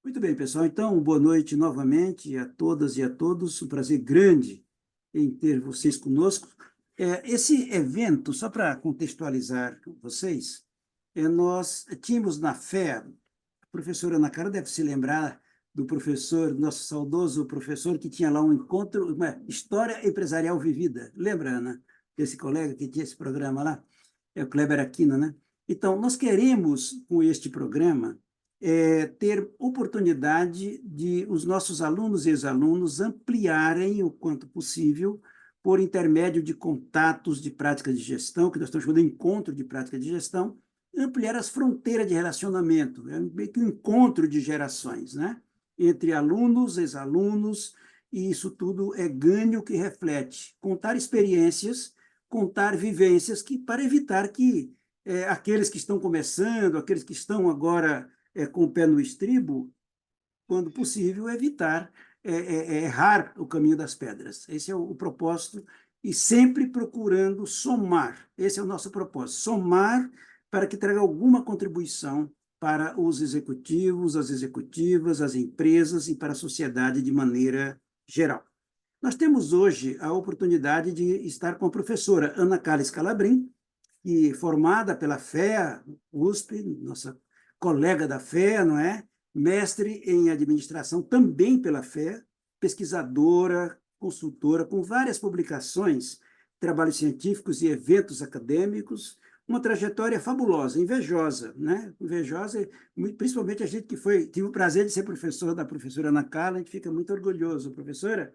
Muito bem, pessoal. Então, boa noite novamente a todas e a todos. Um prazer grande em ter vocês conosco. Esse evento, só para contextualizar com vocês, nós tínhamos na FEA, a professora Ana Cara deve se lembrar do professor, nosso saudoso professor, que tinha lá um encontro, uma História Empresarial Vivida. Lembra, Ana, desse colega que tinha esse programa lá? É o Kleber Aquino, né? Então, nós queremos, com este programa, ter oportunidade de os nossos alunos e ex-alunos ampliarem o quanto possível, por intermédio de contatos de prática de gestão, que nós estamos chamando de encontro de prática de gestão, ampliar as fronteiras de relacionamento, é meio que um encontro de gerações, né? Entre alunos, ex-alunos, e isso tudo é ganho que reflete contar experiências, contar vivências, que para evitar que aqueles que estão começando, aqueles que estão agora com o pé no estribo, quando possível, evitar errar o caminho das pedras. Esse é o propósito, e sempre procurando somar. Esse é o nosso propósito, somar para que traga alguma contribuição para os executivos, as executivas, as empresas e para a sociedade de maneira geral. Nós temos hoje a oportunidade de estar com a professora Ana Carla Scalabrin, que formada pela FEA, USP, nossa colega da FEA, não é? Mestre em administração também pela FEA, pesquisadora, consultora, com várias publicações, trabalhos científicos e eventos acadêmicos, uma trajetória fabulosa, invejosa, né? Invejosa, principalmente a gente que tive o prazer de ser professor da professora Ana Carla, a gente fica muito orgulhoso, professora.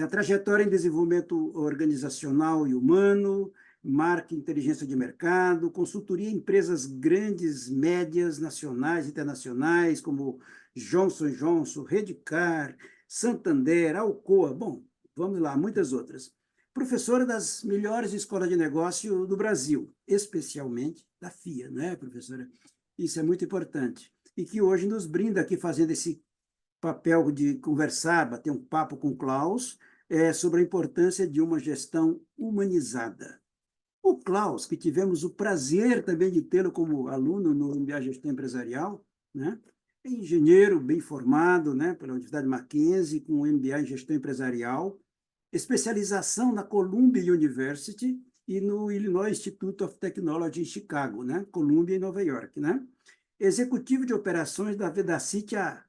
A trajetória em desenvolvimento organizacional e humano, marca inteligência de mercado, consultoria em empresas grandes, médias, nacionais, internacionais, como Johnson Johnson, Redcar, Santander, Alcoa, bom, vamos lá, muitas outras. Professora das melhores escolas de negócio do Brasil, especialmente da FIA, né, professora? Isso é muito importante. E que hoje nos brinda aqui fazendo esse papel de conversar, bater um papo com o Klaus, sobre a importância de uma gestão humanizada. O Klaus, que tivemos o prazer também de tê-lo como aluno no MBA Gestão Empresarial, né? É engenheiro bem formado, né, pela Universidade Mackenzie, com MBA em Gestão Empresarial, especialização na Columbia University e no Illinois Institute of Technology em Chicago, né? Columbia em Nova York, né? Executivo de operações da Vedacity há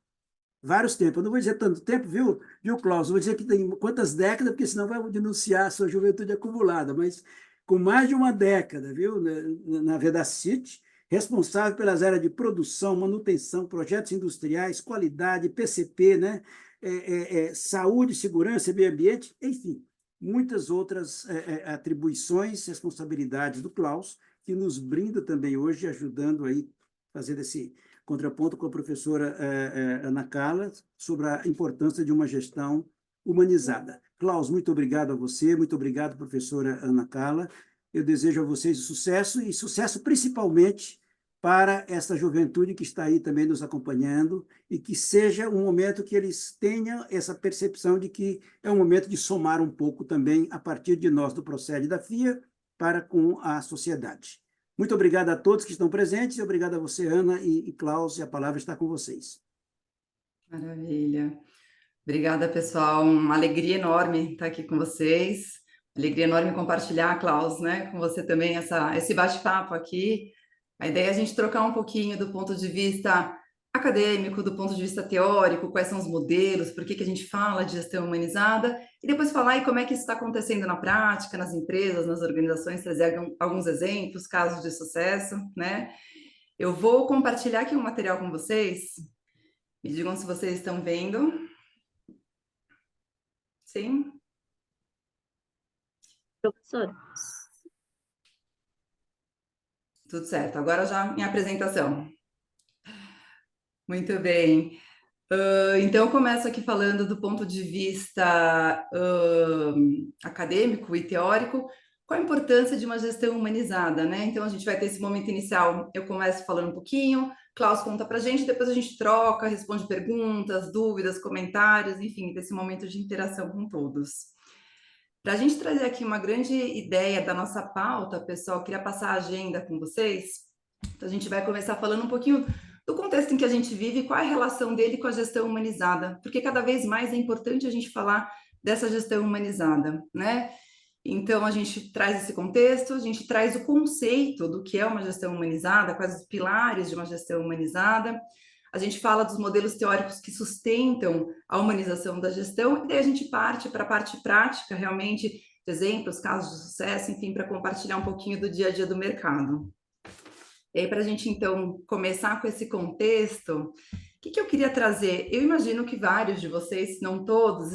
vários tempos. Eu não vou dizer tanto tempo, viu, Klaus? Vou dizer que tem quantas décadas, porque senão vai denunciar a sua juventude acumulada, mas com mais de uma década, viu, na Vedacity, responsável pelas áreas de produção, manutenção, projetos industriais, qualidade, PCP, né? Saúde, segurança, meio ambiente, enfim, muitas outras atribuições, responsabilidades do Klaus, que nos brinda também hoje, ajudando aí, fazer esse contraponto com a professora Ana Carla, sobre a importância de uma gestão humanizada. Klaus, muito obrigado a você, muito obrigado, professora Ana Carla. Eu desejo a vocês sucesso, e sucesso principalmente para essa juventude que está aí também nos acompanhando, e que seja um momento que eles tenham essa percepção de que é um momento de somar um pouco também, a partir de nós, do Procede da FIA, para com a sociedade. Muito obrigado a todos que estão presentes, e obrigado a você, Ana e Klaus, e a palavra está com vocês. Maravilha. Obrigada, pessoal. Uma alegria enorme estar aqui com vocês. Alegria enorme compartilhar, Klaus, né, com você também esse bate-papo aqui. A ideia é a gente trocar um pouquinho do ponto de vista acadêmico, do ponto de vista teórico, quais são os modelos, por que a gente fala de gestão humanizada, e depois falar aí como é que isso está acontecendo na prática, nas empresas, nas organizações, trazer alguns exemplos, casos de sucesso, né? Eu vou compartilhar aqui um material com vocês. Me digam se vocês estão vendo. Sim? Professor. Tudo certo. Agora já em apresentação. Muito bem. Então, eu começo aqui falando do ponto de vista acadêmico e teórico, qual a importância de uma gestão humanizada, né? Então, a gente vai ter esse momento inicial, eu começo falando um pouquinho, Klaus conta para a gente, depois a gente troca, responde perguntas, dúvidas, comentários, enfim, desse momento de interação com todos. Para a gente trazer aqui uma grande ideia da nossa pauta, pessoal, queria passar a agenda com vocês. Então, a gente vai começar falando um pouquinho do contexto em que a gente vive e qual é a relação dele com a gestão humanizada, porque cada vez mais é importante a gente falar dessa gestão humanizada, né? Então, a gente traz esse contexto, a gente traz o conceito do que é uma gestão humanizada, quais os pilares de uma gestão humanizada, a gente fala dos modelos teóricos que sustentam a humanização da gestão, e daí a gente parte para a parte prática, realmente, de exemplos, casos de sucesso, enfim, para compartilhar um pouquinho do dia a dia do mercado. E aí, para a gente, então, começar com esse contexto, o que eu queria trazer? Eu imagino que vários de vocês, se não todos,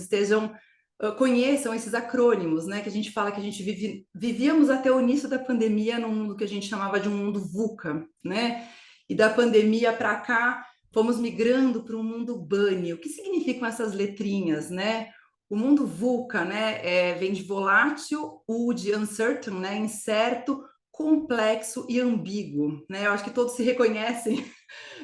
conheçam esses acrônimos, né? Que a gente fala que a gente vivíamos até o início da pandemia num mundo que a gente chamava de um mundo VUCA, né? E da pandemia para cá, fomos migrando para um mundo BUNny. O que significam essas letrinhas, né? O mundo VUCA, né? Vem de volátil, U de uncertain, né? Incerto, complexo e ambíguo, né? Eu acho que todos se reconhecem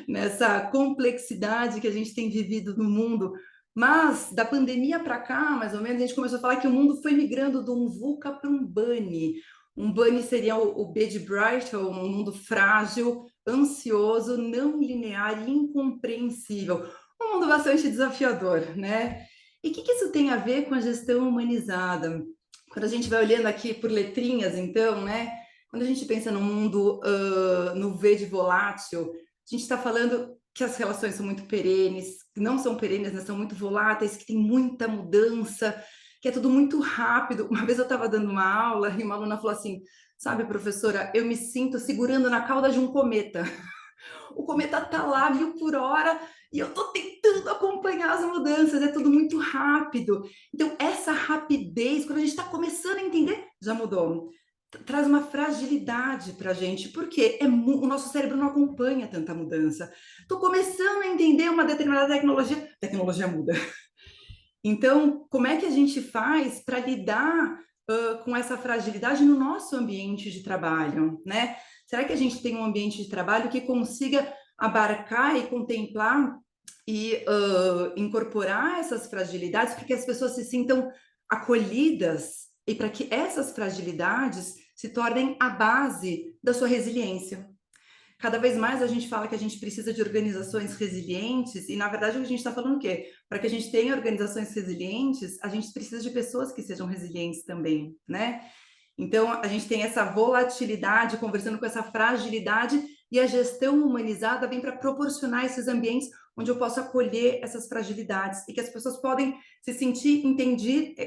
nessa complexidade que a gente tem vivido no mundo. Mas da pandemia para cá, mais ou menos, a gente começou a falar que o mundo foi migrando de um VUCA para um BUNny. Um BUNny seria o B de Brighton, um mundo frágil, ansioso, não linear e incompreensível. Um mundo bastante desafiador, né? E o que isso tem a ver com a gestão humanizada? Quando a gente vai olhando aqui por letrinhas, então, né? Quando a gente pensa no mundo no V de volátil, a gente está falando que as relações são muito perenes, que não são perenes, né, são muito voláteis, que tem muita mudança, que é tudo muito rápido. Uma vez eu estava dando uma aula e uma aluna falou assim, sabe, professora, eu me sinto segurando na cauda de um cometa. O cometa está lá 1000 por hora e eu estou tentando acompanhar as mudanças, é tudo muito rápido. Então, essa rapidez, quando a gente está começando a entender, já mudou. Traz uma fragilidade para a gente, porque o nosso cérebro não acompanha tanta mudança. Estou começando a entender uma determinada tecnologia muda. Então, como é que a gente faz para lidar com essa fragilidade no nosso ambiente de trabalho, né? Será que a gente tem um ambiente de trabalho que consiga abarcar e contemplar e incorporar essas fragilidades para que as pessoas se sintam acolhidas e para que essas fragilidades se tornem a base da sua resiliência? Cada vez mais a gente fala que a gente precisa de organizações resilientes, e na verdade a gente está falando o quê? Para que a gente tenha organizações resilientes, a gente precisa de pessoas que sejam resilientes também, né? Então a gente tem essa volatilidade conversando com essa fragilidade, e a gestão humanizada vem para proporcionar esses ambientes onde eu posso acolher essas fragilidades e que as pessoas podem se sentir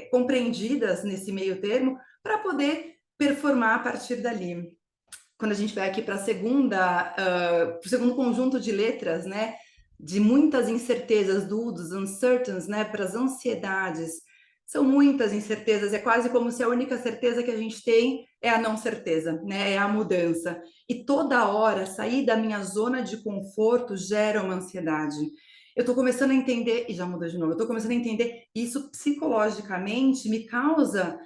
compreendidas nesse meio termo para poder performar a partir dali. Quando a gente vai aqui para o segundo conjunto de letras, né, de muitas incertezas, dos uncertains, né, para as ansiedades, são muitas incertezas, é quase como se a única certeza que a gente tem é a não certeza, né, é a mudança. E toda hora sair da minha zona de conforto gera uma ansiedade. Eu estou começando a entender, e já mudou de novo, eu estou começando a entender isso psicologicamente me causa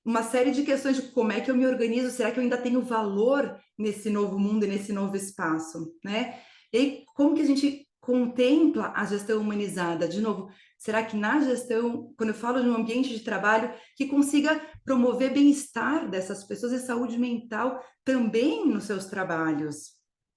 uma série de questões de como é que eu me organizo, será que eu ainda tenho valor nesse novo mundo e nesse novo espaço, né? E aí, como que a gente contempla a gestão humanizada? De novo, será que na gestão, quando eu falo de um ambiente de trabalho que consiga promover bem-estar dessas pessoas e saúde mental também nos seus trabalhos?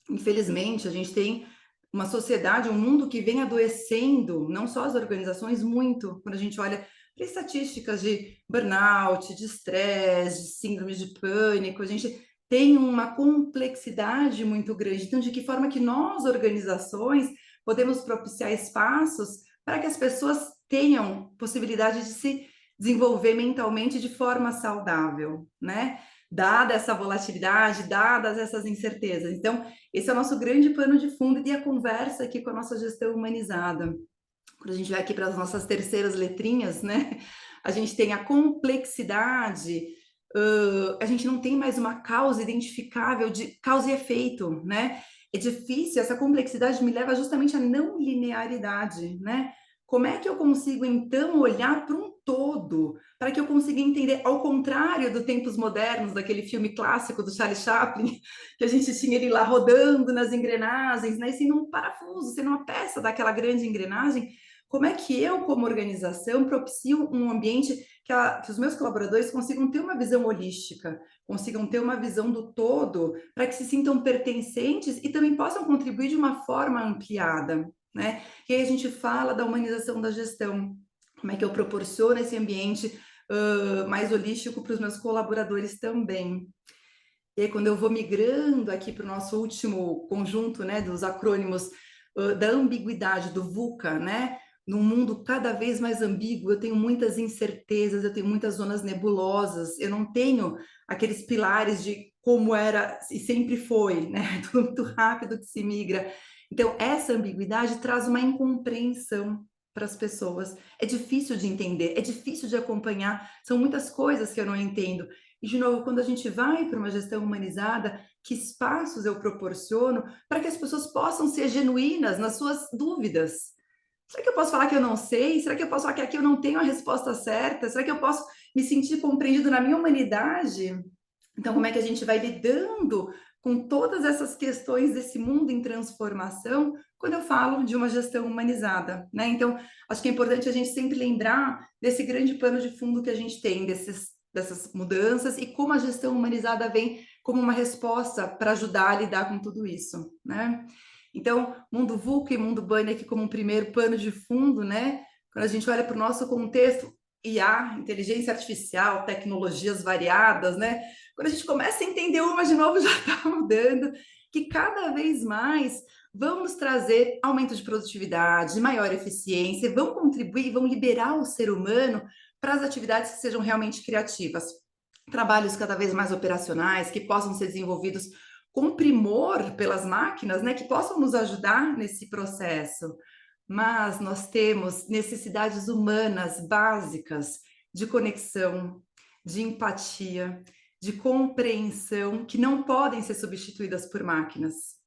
Infelizmente, a gente tem uma sociedade, um mundo que vem adoecendo, não só as organizações, muito, quando a gente olha para estatísticas de burnout, de estresse, de síndrome de pânico, a gente tem uma complexidade muito grande. Então, de que forma que nós, organizações, podemos propiciar espaços para que as pessoas tenham possibilidade de se desenvolver mentalmente de forma saudável, né? Dada essa volatilidade, dadas essas incertezas. Então, esse é o nosso grande pano de fundo e a conversa aqui com a nossa gestão humanizada. Quando a gente vai aqui para as nossas terceiras letrinhas, né? A gente tem a complexidade, a gente não tem mais uma causa identificável de causa e efeito, né? É difícil, essa complexidade me leva justamente à não linearidade, né? Como é que eu consigo, então, olhar para um todo, para que eu consiga entender, ao contrário do Tempos Modernos, daquele filme clássico do Charlie Chaplin, que a gente tinha ele lá rodando nas engrenagens, né? E sendo um parafuso, sendo uma peça daquela grande engrenagem, como é que eu, como organização, propicio um ambiente que os meus colaboradores consigam ter uma visão holística, consigam ter uma visão do todo, para que se sintam pertencentes e também possam contribuir de uma forma ampliada, né? E aí a gente fala da humanização da gestão, como é que eu proporciono esse ambiente mais holístico para os meus colaboradores também. E aí, quando eu vou migrando aqui para o nosso último conjunto, né, dos acrônimos, da ambiguidade, do VUCA, né? Num mundo cada vez mais ambíguo, eu tenho muitas incertezas, eu tenho muitas zonas nebulosas, eu não tenho aqueles pilares de como era e sempre foi, né? Tudo muito rápido que se migra. Então, essa ambiguidade traz uma incompreensão para as pessoas. É difícil de entender, é difícil de acompanhar, são muitas coisas que eu não entendo. E, de novo, quando a gente vai para uma gestão humanizada, que espaços eu proporciono para que as pessoas possam ser genuínas nas suas dúvidas? Será que eu posso falar que eu não sei? Será que eu posso falar que aqui eu não tenho a resposta certa? Será que eu posso me sentir compreendido na minha humanidade? Então, como é que a gente vai lidando com todas essas questões desse mundo em transformação quando eu falo de uma gestão humanizada, né? Então, acho que é importante a gente sempre lembrar desse grande pano de fundo que a gente tem, dessas mudanças e como a gestão humanizada vem como uma resposta para ajudar a lidar com tudo isso, né? Então, mundo VUCA e mundo BANI aqui como um primeiro pano de fundo, né? Quando a gente olha para o nosso contexto, IA, inteligência artificial, tecnologias variadas, né? Quando a gente começa a entender uma de novo, já está mudando, que cada vez mais vão nos trazer aumento de produtividade, maior eficiência, vão contribuir, vão liberar o ser humano para as atividades que sejam realmente criativas. Trabalhos cada vez mais operacionais, que possam ser desenvolvidos com primor pelas máquinas, né, que possam nos ajudar nesse processo. Mas nós temos necessidades humanas básicas de conexão, de empatia, de compreensão, que não podem ser substituídas por máquinas.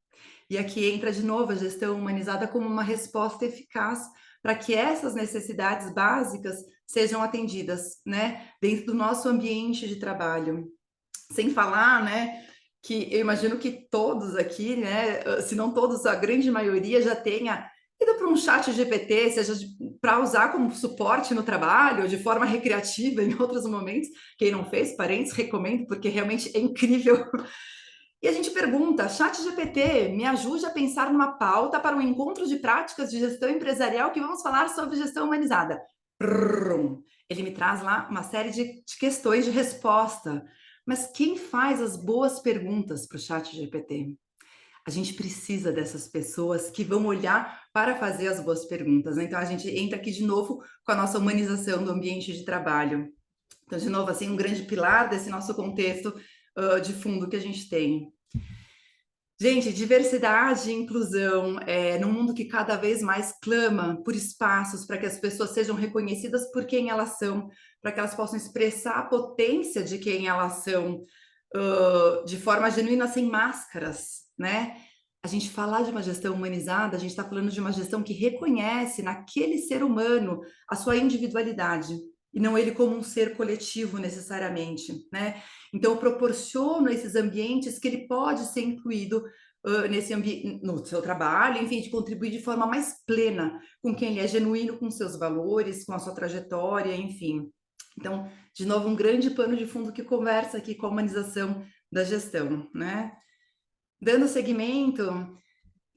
E aqui entra de novo a gestão humanizada como uma resposta eficaz para que essas necessidades básicas sejam atendidas, né, dentro do nosso ambiente de trabalho. Sem falar, né, que eu imagino que todos aqui, né, se não todos, a grande maioria já tenha ido para um chat GPT, seja para usar como suporte no trabalho, de forma recreativa em outros momentos. Quem não fez, parentes, recomendo, porque realmente é incrível. E a gente pergunta, chat GPT, me ajude a pensar numa pauta para um encontro de práticas de gestão empresarial que vamos falar sobre gestão humanizada. Prrrum. Ele me traz lá uma série de questões de resposta. Mas quem faz as boas perguntas para o chat GPT? A gente precisa dessas pessoas que vão olhar para fazer as boas perguntas, né? Então, a gente entra aqui de novo com a nossa humanização do ambiente de trabalho. Então, de novo, assim, um grande pilar desse nosso contexto de fundo que a gente tem. Gente, diversidade e inclusão num mundo que cada vez mais clama por espaços para que as pessoas sejam reconhecidas por quem elas são, para que elas possam expressar a potência de quem elas são, de forma genuína, sem máscaras, né? A gente falar de uma gestão humanizada, a gente está falando de uma gestão que reconhece naquele ser humano a sua individualidade, e não ele como um ser coletivo necessariamente, né? Então, eu proporciono esses ambientes que ele pode ser incluído no seu trabalho, enfim, de contribuir de forma mais plena com quem ele é, genuíno com seus valores, com a sua trajetória, enfim. Então, de novo, um grande pano de fundo que conversa aqui com a humanização da gestão, né? Dando seguimento,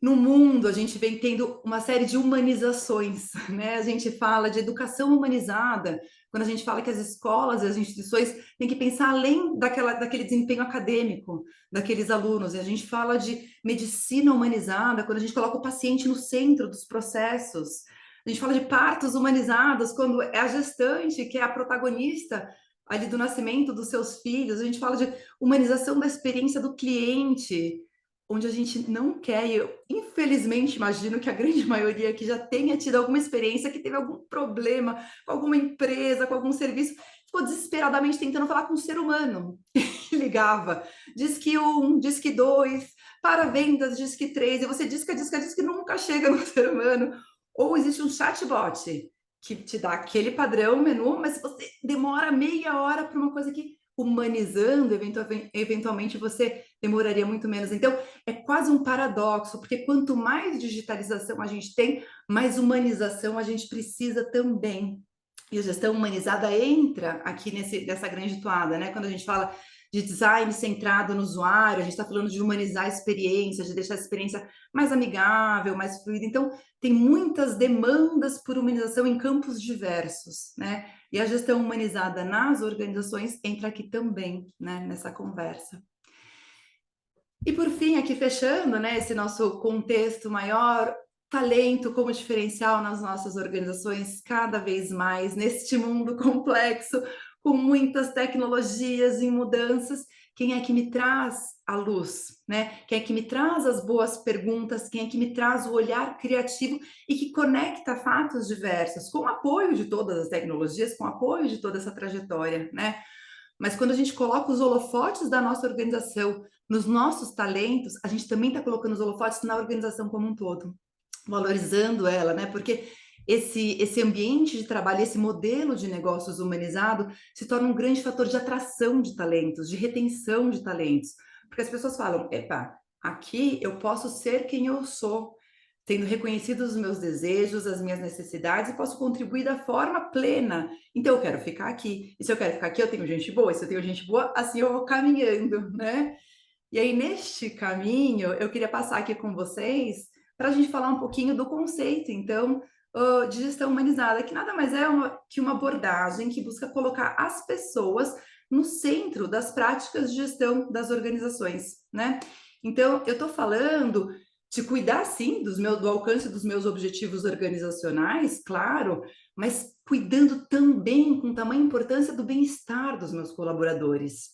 no mundo a gente vem tendo uma série de humanizações, né? A gente fala de educação humanizada, quando a gente fala que as escolas e as instituições têm que pensar além daquele desempenho acadêmico daqueles alunos. E a gente fala de medicina humanizada, quando a gente coloca o paciente no centro dos processos. A gente fala de partos humanizados, quando é a gestante que é a protagonista ali do nascimento dos seus filhos. A gente fala de humanização da experiência do cliente, onde a gente não quer, e eu infelizmente imagino que a grande maioria aqui já tenha tido alguma experiência, que teve algum problema com alguma empresa, com algum serviço, ficou desesperadamente tentando falar com um ser humano, que ligava, diz que 1, diz que 2, para vendas, diz que 3, e você diz que nunca chega no ser humano, ou existe um chatbot que te dá aquele padrão, menu, mas você demora meia hora para uma coisa que humanizando, eventualmente você demoraria muito menos. Então, é quase um paradoxo, porque quanto mais digitalização a gente tem, mais humanização a gente precisa também. E a gestão humanizada entra aqui nessa grande toada, né? Quando a gente fala de design centrado no usuário, a gente está falando de humanizar a experiência, de deixar a experiência mais amigável, mais fluida. Então, tem muitas demandas por humanização em campos diversos, né? E a gestão humanizada nas organizações entra aqui também, né, nessa conversa. E por fim, aqui fechando, né, esse nosso contexto maior, talento como diferencial nas nossas organizações, cada vez mais neste mundo complexo, com muitas tecnologias e mudanças. Quem é que me traz a luz, né? Quem é que me traz as boas perguntas? Quem é que me traz o olhar criativo e que conecta fatos diversos, com o apoio de todas as tecnologias, com o apoio de toda essa trajetória, né? Mas quando a gente coloca os holofotes da nossa organização nos nossos talentos, a gente também está colocando os holofotes na organização como um todo, valorizando ela, né? Porque esse ambiente de trabalho, esse modelo de negócios humanizado se torna um grande fator de atração de talentos, de retenção de talentos. Porque as pessoas falam, epa, aqui eu posso ser quem eu sou, tendo reconhecido os meus desejos, as minhas necessidades, e posso contribuir da forma plena. Então, eu quero ficar aqui. E se eu quero ficar aqui, eu tenho gente boa. E se eu tenho gente boa, assim eu vou caminhando, né? E aí, neste caminho, eu queria passar aqui com vocês para a gente falar um pouquinho do conceito, então, de gestão humanizada, que nada mais é que uma abordagem que busca colocar as pessoas no centro das práticas de gestão das organizações, né? Então, eu estou falando de cuidar, sim, do alcance dos meus objetivos organizacionais, claro, mas cuidando também com tamanha importância do bem-estar dos meus colaboradores.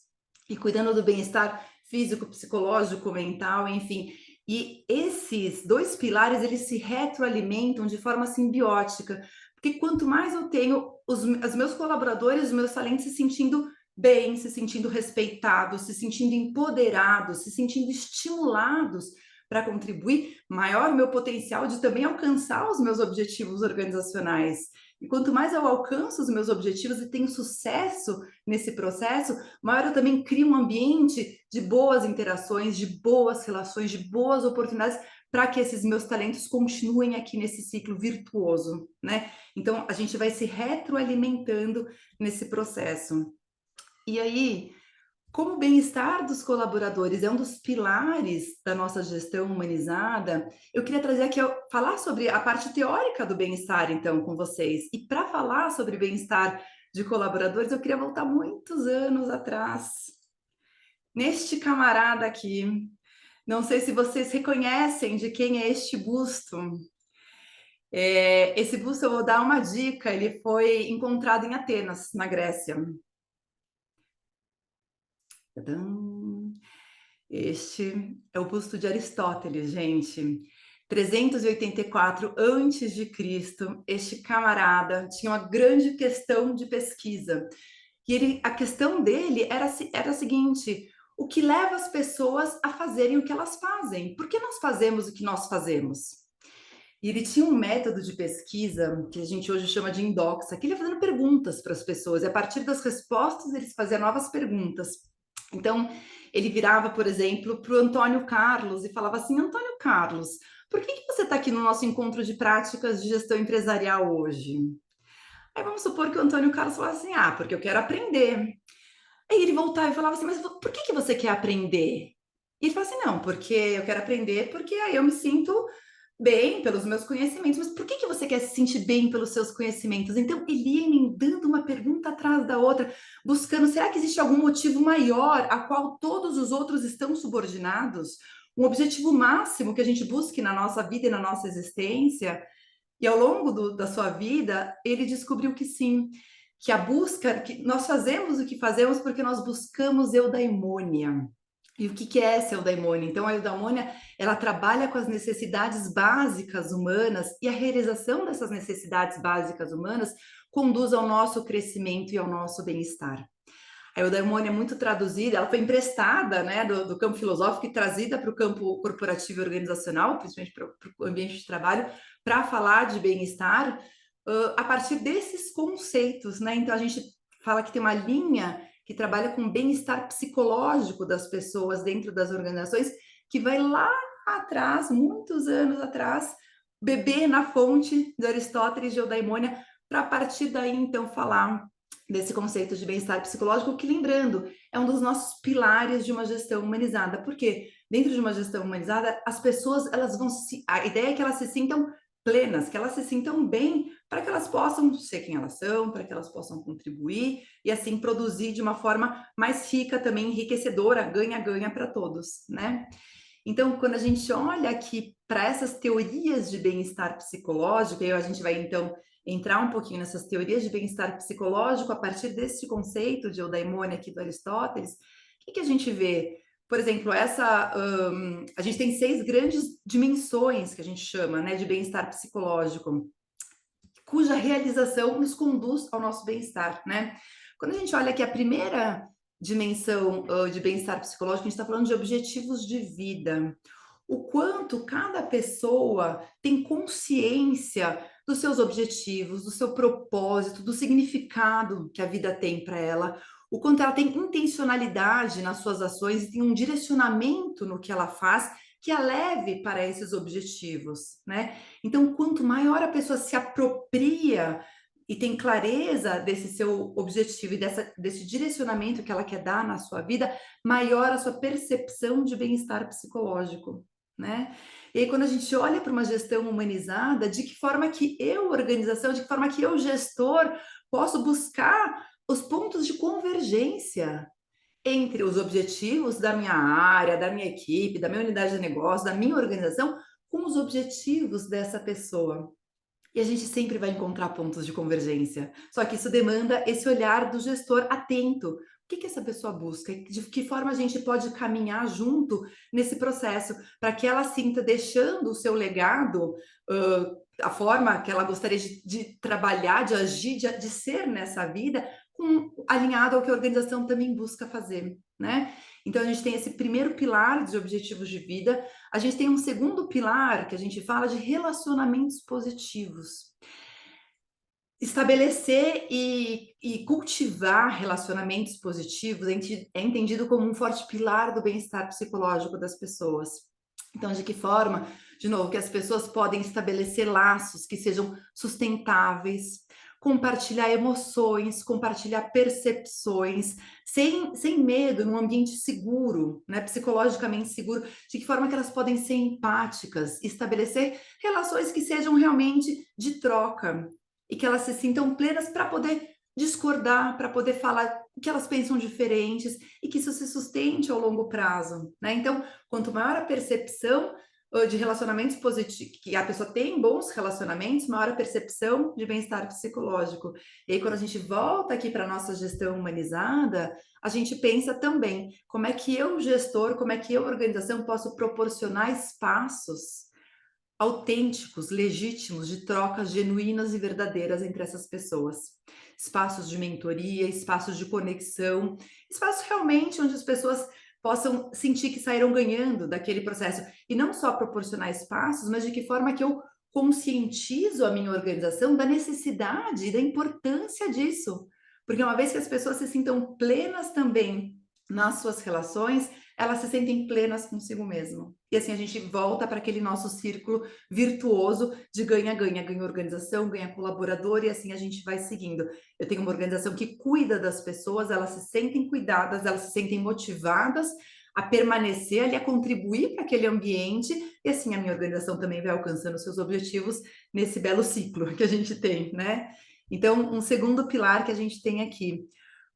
E cuidando do bem-estar físico, psicológico, mental, enfim. E esses dois pilares, eles se retroalimentam de forma simbiótica, porque quanto mais eu tenho os meus colaboradores, os meus talentos se sentindo bem, se sentindo respeitados, se sentindo empoderados, se sentindo estimulados para contribuir, maior o meu potencial de também alcançar os meus objetivos organizacionais. E quanto mais eu alcanço os meus objetivos e tenho sucesso nesse processo, maior eu também crio um ambiente de boas interações, de boas relações, de boas oportunidades para que esses meus talentos continuem aqui nesse ciclo virtuoso, né? Então, a gente vai se retroalimentando nesse processo. E aí, como o bem-estar dos colaboradores é um dos pilares da nossa gestão humanizada, eu queria trazer aqui, falar sobre a parte teórica do bem-estar, então, com vocês. E para falar sobre bem-estar de colaboradores, eu queria voltar muitos anos atrás, neste camarada aqui. Não sei se vocês reconhecem de quem é este busto. Esse busto, eu vou dar uma dica, ele foi encontrado em Atenas, na Grécia. Tadã! Este é o busto de Aristóteles, gente. 384 antes de Cristo, este camarada tinha uma grande questão de pesquisa. E a questão dele era a seguinte: o que leva as pessoas a fazerem o que elas fazem? Por que nós fazemos o que nós fazemos? E ele tinha um método de pesquisa que a gente hoje chama de indoxa, que ele ia fazendo perguntas para as pessoas, e a partir das respostas eles faziam novas perguntas. Então, ele virava, por exemplo, para o Antônio Carlos e falava assim: Antônio Carlos, por que você está aqui no nosso encontro de práticas de gestão empresarial hoje? Aí vamos supor que o Antônio Carlos falasse assim: ah, porque eu quero aprender. Aí ele voltava e falava assim: mas por que você quer aprender? E ele falava assim: não, porque eu quero aprender porque aí eu me sinto bem pelos meus conhecimentos. Mas por que você quer se sentir bem pelos seus conhecimentos? Então, ele ia emendando uma pergunta atrás da outra, buscando, será que existe algum motivo maior a qual todos os outros estão subordinados? Um objetivo máximo que a gente busque na nossa vida e na nossa existência? E ao longo da sua vida, ele descobriu que sim, que a busca, que nós fazemos o que fazemos porque nós buscamos eudaimonia. E o que é essa eudaimonia? Então, a eudaimonia, ela trabalha com as necessidades básicas humanas e a realização dessas necessidades básicas humanas conduz ao nosso crescimento e ao nosso bem-estar. A eudaimonia é muito traduzida, ela foi emprestada, né, do campo filosófico e trazida para o campo corporativo e organizacional, principalmente para o ambiente de trabalho, para falar de bem-estar a partir desses conceitos, né? Então, a gente fala que tem uma linha que trabalha com bem-estar psicológico das pessoas dentro das organizações, que vai lá atrás, muitos anos atrás, beber na fonte de Aristóteles e de Eudaimônia, para a partir daí, então, falar desse conceito de bem-estar psicológico, que, lembrando, é um dos nossos pilares de uma gestão humanizada. Por quê? Dentro de uma gestão humanizada, as pessoas, elas vão a ideia é que elas se sintam plenas, que elas se sintam bem, para que elas possam ser quem elas são, para que elas possam contribuir e assim produzir de uma forma mais rica também, enriquecedora, ganha-ganha para todos, né? Então, quando a gente olha aqui para essas teorias de bem-estar psicológico, e a gente vai então entrar um pouquinho nessas teorias de bem-estar psicológico a partir desse conceito de eudaimônia aqui do Aristóteles, o que a gente vê? Por exemplo, a gente tem 6 grandes dimensões que a gente chama, né, de bem-estar psicológico, cuja realização nos conduz ao nosso bem-estar, né? Quando a gente olha aqui a primeira dimensão de bem-estar psicológico, a gente está falando de objetivos de vida. O quanto cada pessoa tem consciência dos seus objetivos, do seu propósito, do significado que a vida tem para ela, o quanto ela tem intencionalidade nas suas ações e tem um direcionamento no que ela faz que a leve para esses objetivos, né? Então, quanto maior a pessoa se apropria e tem clareza desse seu objetivo e desse direcionamento que ela quer dar na sua vida, maior a sua percepção de bem-estar psicológico, né? E aí, quando a gente olha para uma gestão humanizada, de que forma que eu, organização, de que forma que eu, gestor, posso buscar os pontos de convergência entre os objetivos da minha área, da minha equipe, da minha unidade de negócio, da minha organização, com os objetivos dessa pessoa. E a gente sempre vai encontrar pontos de convergência. Só que isso demanda esse olhar do gestor atento. O que essa pessoa busca? De que forma a gente pode caminhar junto nesse processo para que ela sinta deixando o seu legado, a forma que ela gostaria de trabalhar, de agir, de ser nessa vida, alinhado ao que a organização também busca fazer, né? Então, a gente tem esse primeiro pilar de objetivos de vida, a gente tem um segundo pilar que a gente fala de relacionamentos positivos. Estabelecer e cultivar relacionamentos positivos é entendido como um forte pilar do bem-estar psicológico das pessoas. Então, de que forma, de novo, que as pessoas podem estabelecer laços que sejam sustentáveis, compartilhar emoções, compartilhar percepções, sem medo, num ambiente seguro, né, psicologicamente seguro, de que forma que elas podem ser empáticas, estabelecer relações que sejam realmente de troca e que elas se sintam plenas para poder discordar, para poder falar que elas pensam diferentes e que isso se sustente ao longo prazo, né? Então, quanto maior a percepção de relacionamentos positivos, que a pessoa tem bons relacionamentos, maior a percepção de bem-estar psicológico. E aí, quando a gente volta aqui para a nossa gestão humanizada, a gente pensa também como é que eu, gestor, como é que eu, organização, posso proporcionar espaços autênticos, legítimos, de trocas genuínas e verdadeiras entre essas pessoas. Espaços de mentoria, espaços de conexão, espaços realmente onde as pessoas possam sentir que saíram ganhando daquele processo. E não só proporcionar espaços, mas de que forma que eu conscientizo a minha organização da necessidade e da importância disso. Porque uma vez que as pessoas se sintam plenas também nas suas relações, elas se sentem plenas consigo mesmo. E assim a gente volta para aquele nosso círculo virtuoso de ganha-ganha, ganha organização, ganha colaborador, e assim a gente vai seguindo. Eu tenho uma organização que cuida das pessoas, elas se sentem cuidadas, elas se sentem motivadas a permanecer ali, a contribuir para aquele ambiente, e assim a minha organização também vai alcançando seus objetivos nesse belo ciclo que a gente tem, né? Então, um segundo pilar que a gente tem aqui.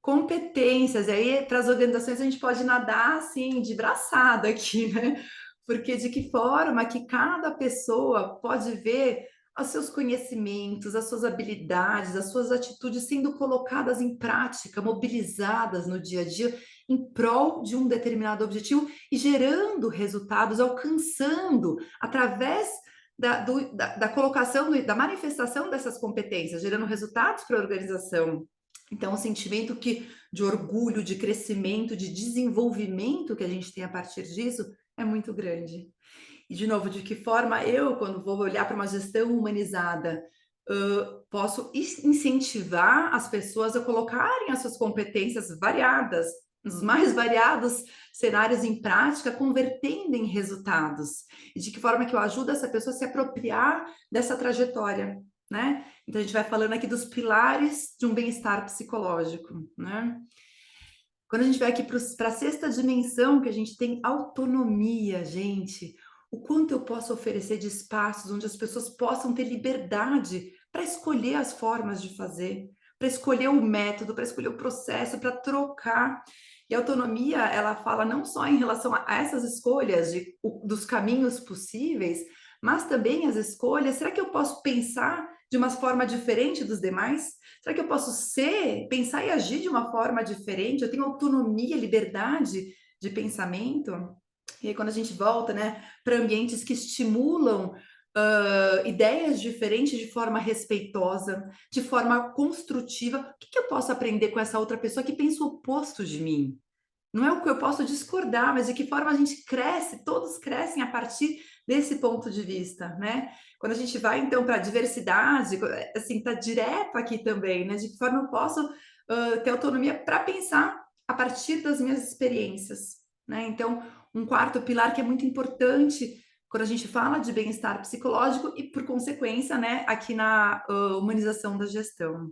Competências, e aí para as organizações a gente pode nadar assim, de braçada aqui, né? Porque de que forma que cada pessoa pode ver os seus conhecimentos, as suas habilidades, as suas atitudes sendo colocadas em prática, mobilizadas no dia a dia em prol de um determinado objetivo e gerando resultados, alcançando através da colocação, da manifestação dessas competências, gerando resultados para a organização. Então, o sentimento de orgulho, de crescimento, de desenvolvimento que a gente tem a partir disso é muito grande. E, de novo, de que forma eu, quando vou olhar para uma gestão humanizada, posso incentivar as pessoas a colocarem as suas competências variadas, nos mais variados cenários em prática, convertendo em resultados. E de que forma que eu ajudo essa pessoa a se apropriar dessa trajetória, né? Então, a gente vai falando aqui dos pilares de um bem-estar psicológico, né? Quando a gente vai aqui para a sexta dimensão, que a gente tem autonomia, gente, o quanto eu posso oferecer de espaços onde as pessoas possam ter liberdade para escolher as formas de fazer, para escolher o método, para escolher o processo, para trocar. E a autonomia, ela fala não só em relação a essas escolhas dos caminhos possíveis, mas também as escolhas, será que eu posso pensar de uma forma diferente dos demais? Será que eu posso pensar e agir de uma forma diferente? Eu tenho autonomia, liberdade de pensamento? E aí, quando a gente volta, né, para ambientes que estimulam ideias diferentes de forma respeitosa, de forma construtiva, o que eu posso aprender com essa outra pessoa que pensa o oposto de mim? Não é o que eu posso discordar, mas de que forma a gente cresce, todos crescem a partir desse ponto de vista, né? Quando a gente vai, então, para a diversidade, assim, tá direto aqui também, né? De que forma eu posso ter autonomia para pensar a partir das minhas experiências, né? Então, um quarto pilar que é muito importante quando a gente fala de bem-estar psicológico e, por consequência, né, aqui na humanização da gestão.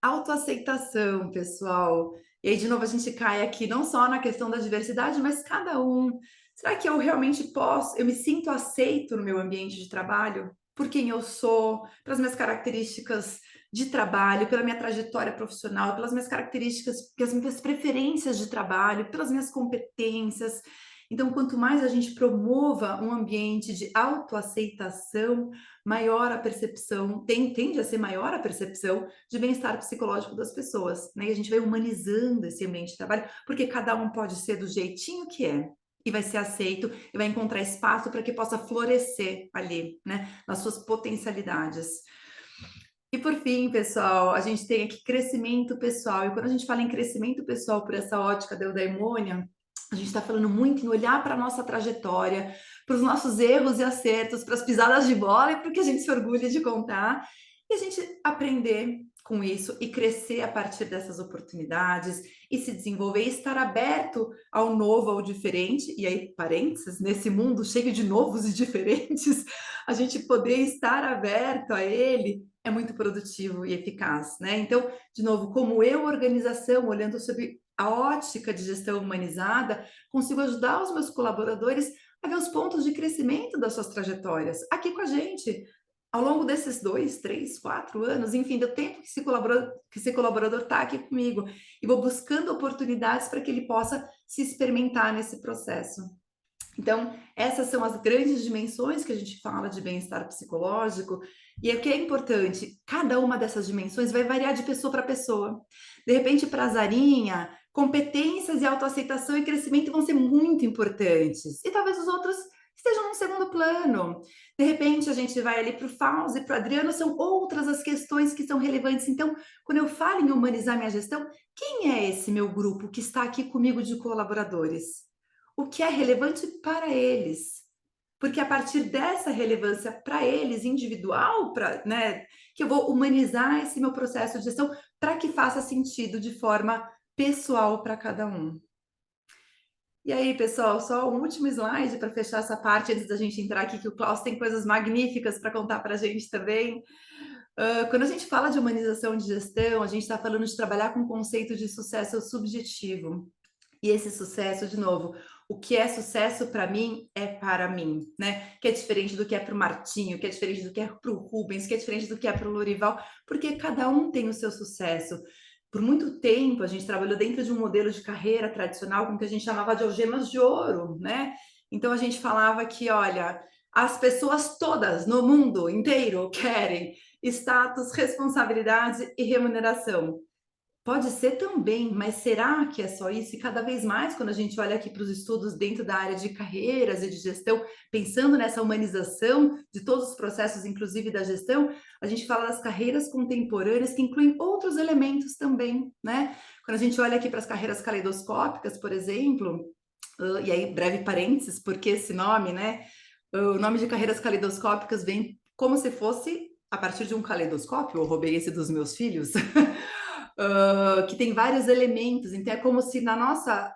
Autoaceitação, pessoal. E aí, de novo, a gente cai aqui não só na questão da diversidade, mas cada um. Será que eu realmente eu me sinto aceito no meu ambiente de trabalho? Por quem eu sou, pelas minhas características de trabalho, pela minha trajetória profissional, pelas minhas características, pelas minhas preferências de trabalho, pelas minhas competências. Então, quanto mais a gente promova um ambiente de autoaceitação, maior a percepção, tende a ser maior a percepção de bem-estar psicológico das pessoas, né? E a gente vai humanizando esse ambiente de trabalho, porque cada um pode ser do jeitinho que é, e vai ser aceito, e vai encontrar espaço para que possa florescer ali, né? Nas suas potencialidades. E por fim, pessoal, a gente tem aqui crescimento pessoal, e quando a gente fala em crescimento pessoal por essa ótica da eudaimonia, a gente está falando muito em olhar para a nossa trajetória, para os nossos erros e acertos, para as pisadas de bola e para o que a gente se orgulha de contar, e a gente aprender com isso e crescer a partir dessas oportunidades e se desenvolver e estar aberto ao novo, ao diferente, e aí, parênteses, nesse mundo cheio de novos e diferentes, a gente poder estar aberto a ele é muito produtivo e eficaz, né? Então, de novo, como eu, organização, olhando sobre a ótica de gestão humanizada, consigo ajudar os meus colaboradores a ver os pontos de crescimento das suas trajetórias aqui com a gente, ao longo desses 2, 3, 4 anos, enfim, do tempo que esse colaborador está aqui comigo, e vou buscando oportunidades para que ele possa se experimentar nesse processo. Então, essas são as grandes dimensões que a gente fala de bem-estar psicológico, e o que é importante, cada uma dessas dimensões vai variar de pessoa para pessoa. De repente, para a Zarinha, competências e autoaceitação e crescimento vão ser muito importantes, e talvez os outros estejam num segundo plano. De repente, a gente vai ali para o Fausto e para o Adriano, são outras as questões que são relevantes. Então, quando eu falo em humanizar minha gestão, quem é esse meu grupo que está aqui comigo de colaboradores? O que é relevante para eles? Porque a partir dessa relevância para eles, individual, né, que eu vou humanizar esse meu processo de gestão para que faça sentido de forma pessoal para cada um. E aí, pessoal, só um último slide para fechar essa parte antes da gente entrar aqui, que o Klaus tem coisas magníficas para contar para a gente também. Quando a gente fala de humanização de gestão, a gente está falando de trabalhar com o conceito de sucesso subjetivo. E esse sucesso, de novo, o que é sucesso para mim é para mim, né? Que é diferente do que é para o Martinho, que é diferente do que é para o Rubens, que é diferente do que é para o Lorival, porque cada um tem o seu sucesso. Por muito tempo, a gente trabalhou dentro de um modelo de carreira tradicional com o que a gente chamava de algemas de ouro, né? Então, a gente falava que, olha, as pessoas todas no mundo inteiro querem status, responsabilidade e remuneração. Pode ser também, mas será que é só isso? E cada vez mais, quando a gente olha aqui para os estudos dentro da área de carreiras e de gestão, pensando nessa humanização de todos os processos, inclusive da gestão, a gente fala das carreiras contemporâneas que incluem outros elementos também, né? Quando a gente olha aqui para as carreiras caleidoscópicas, por exemplo, e aí breve parênteses, porque esse nome, né? O nome de carreiras caleidoscópicas vem como se fosse a partir de um caleidoscópio, eu roubei esse dos meus filhos, que tem vários elementos, então é como se na nossa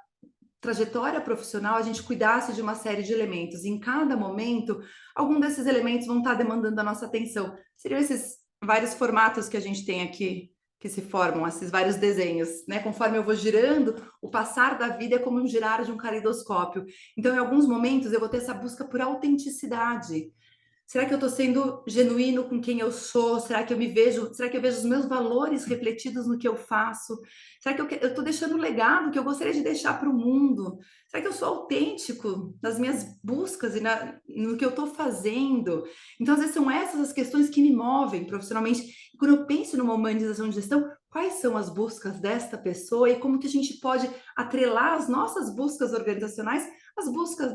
trajetória profissional a gente cuidasse de uma série de elementos. Em cada momento, algum desses elementos vão estar demandando a nossa atenção. Seriam esses vários formatos que a gente tem aqui, que se formam, esses vários desenhos, né? Conforme eu vou girando, o passar da vida é como um girar de um caleidoscópio. Então, em alguns momentos, eu vou ter essa busca por autenticidade. Será que eu estou sendo genuíno com quem eu sou? Será que eu me vejo? Será que eu vejo os meus valores refletidos no que eu faço? Será que eu estou deixando um legado que eu gostaria de deixar para o mundo? Será que eu sou autêntico nas minhas buscas e no que eu estou fazendo? Então, às vezes, são essas as questões que me movem profissionalmente. E quando eu penso numa humanização de gestão, quais são as buscas desta pessoa e como que a gente pode atrelar as nossas buscas organizacionais às buscas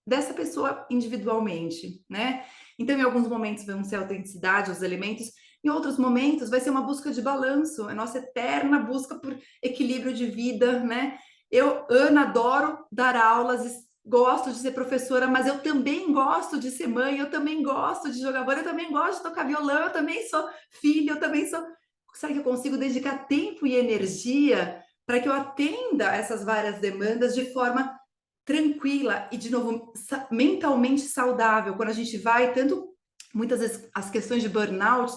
dessa pessoa individualmente, né? Então, em alguns momentos vão ser a autenticidade, os elementos, em outros momentos vai ser uma busca de balanço, a nossa eterna busca por equilíbrio de vida, né? Eu, Ana, adoro dar aulas, gosto de ser professora, mas eu também gosto de ser mãe, eu também gosto de jogar bola, eu também gosto de tocar violão, eu também sou filha, eu também sou... Será que eu consigo dedicar tempo e energia para que eu atenda essas várias demandas de forma tranquila e, de novo, mentalmente saudável? Quando a gente vai, tanto muitas vezes as questões de burnout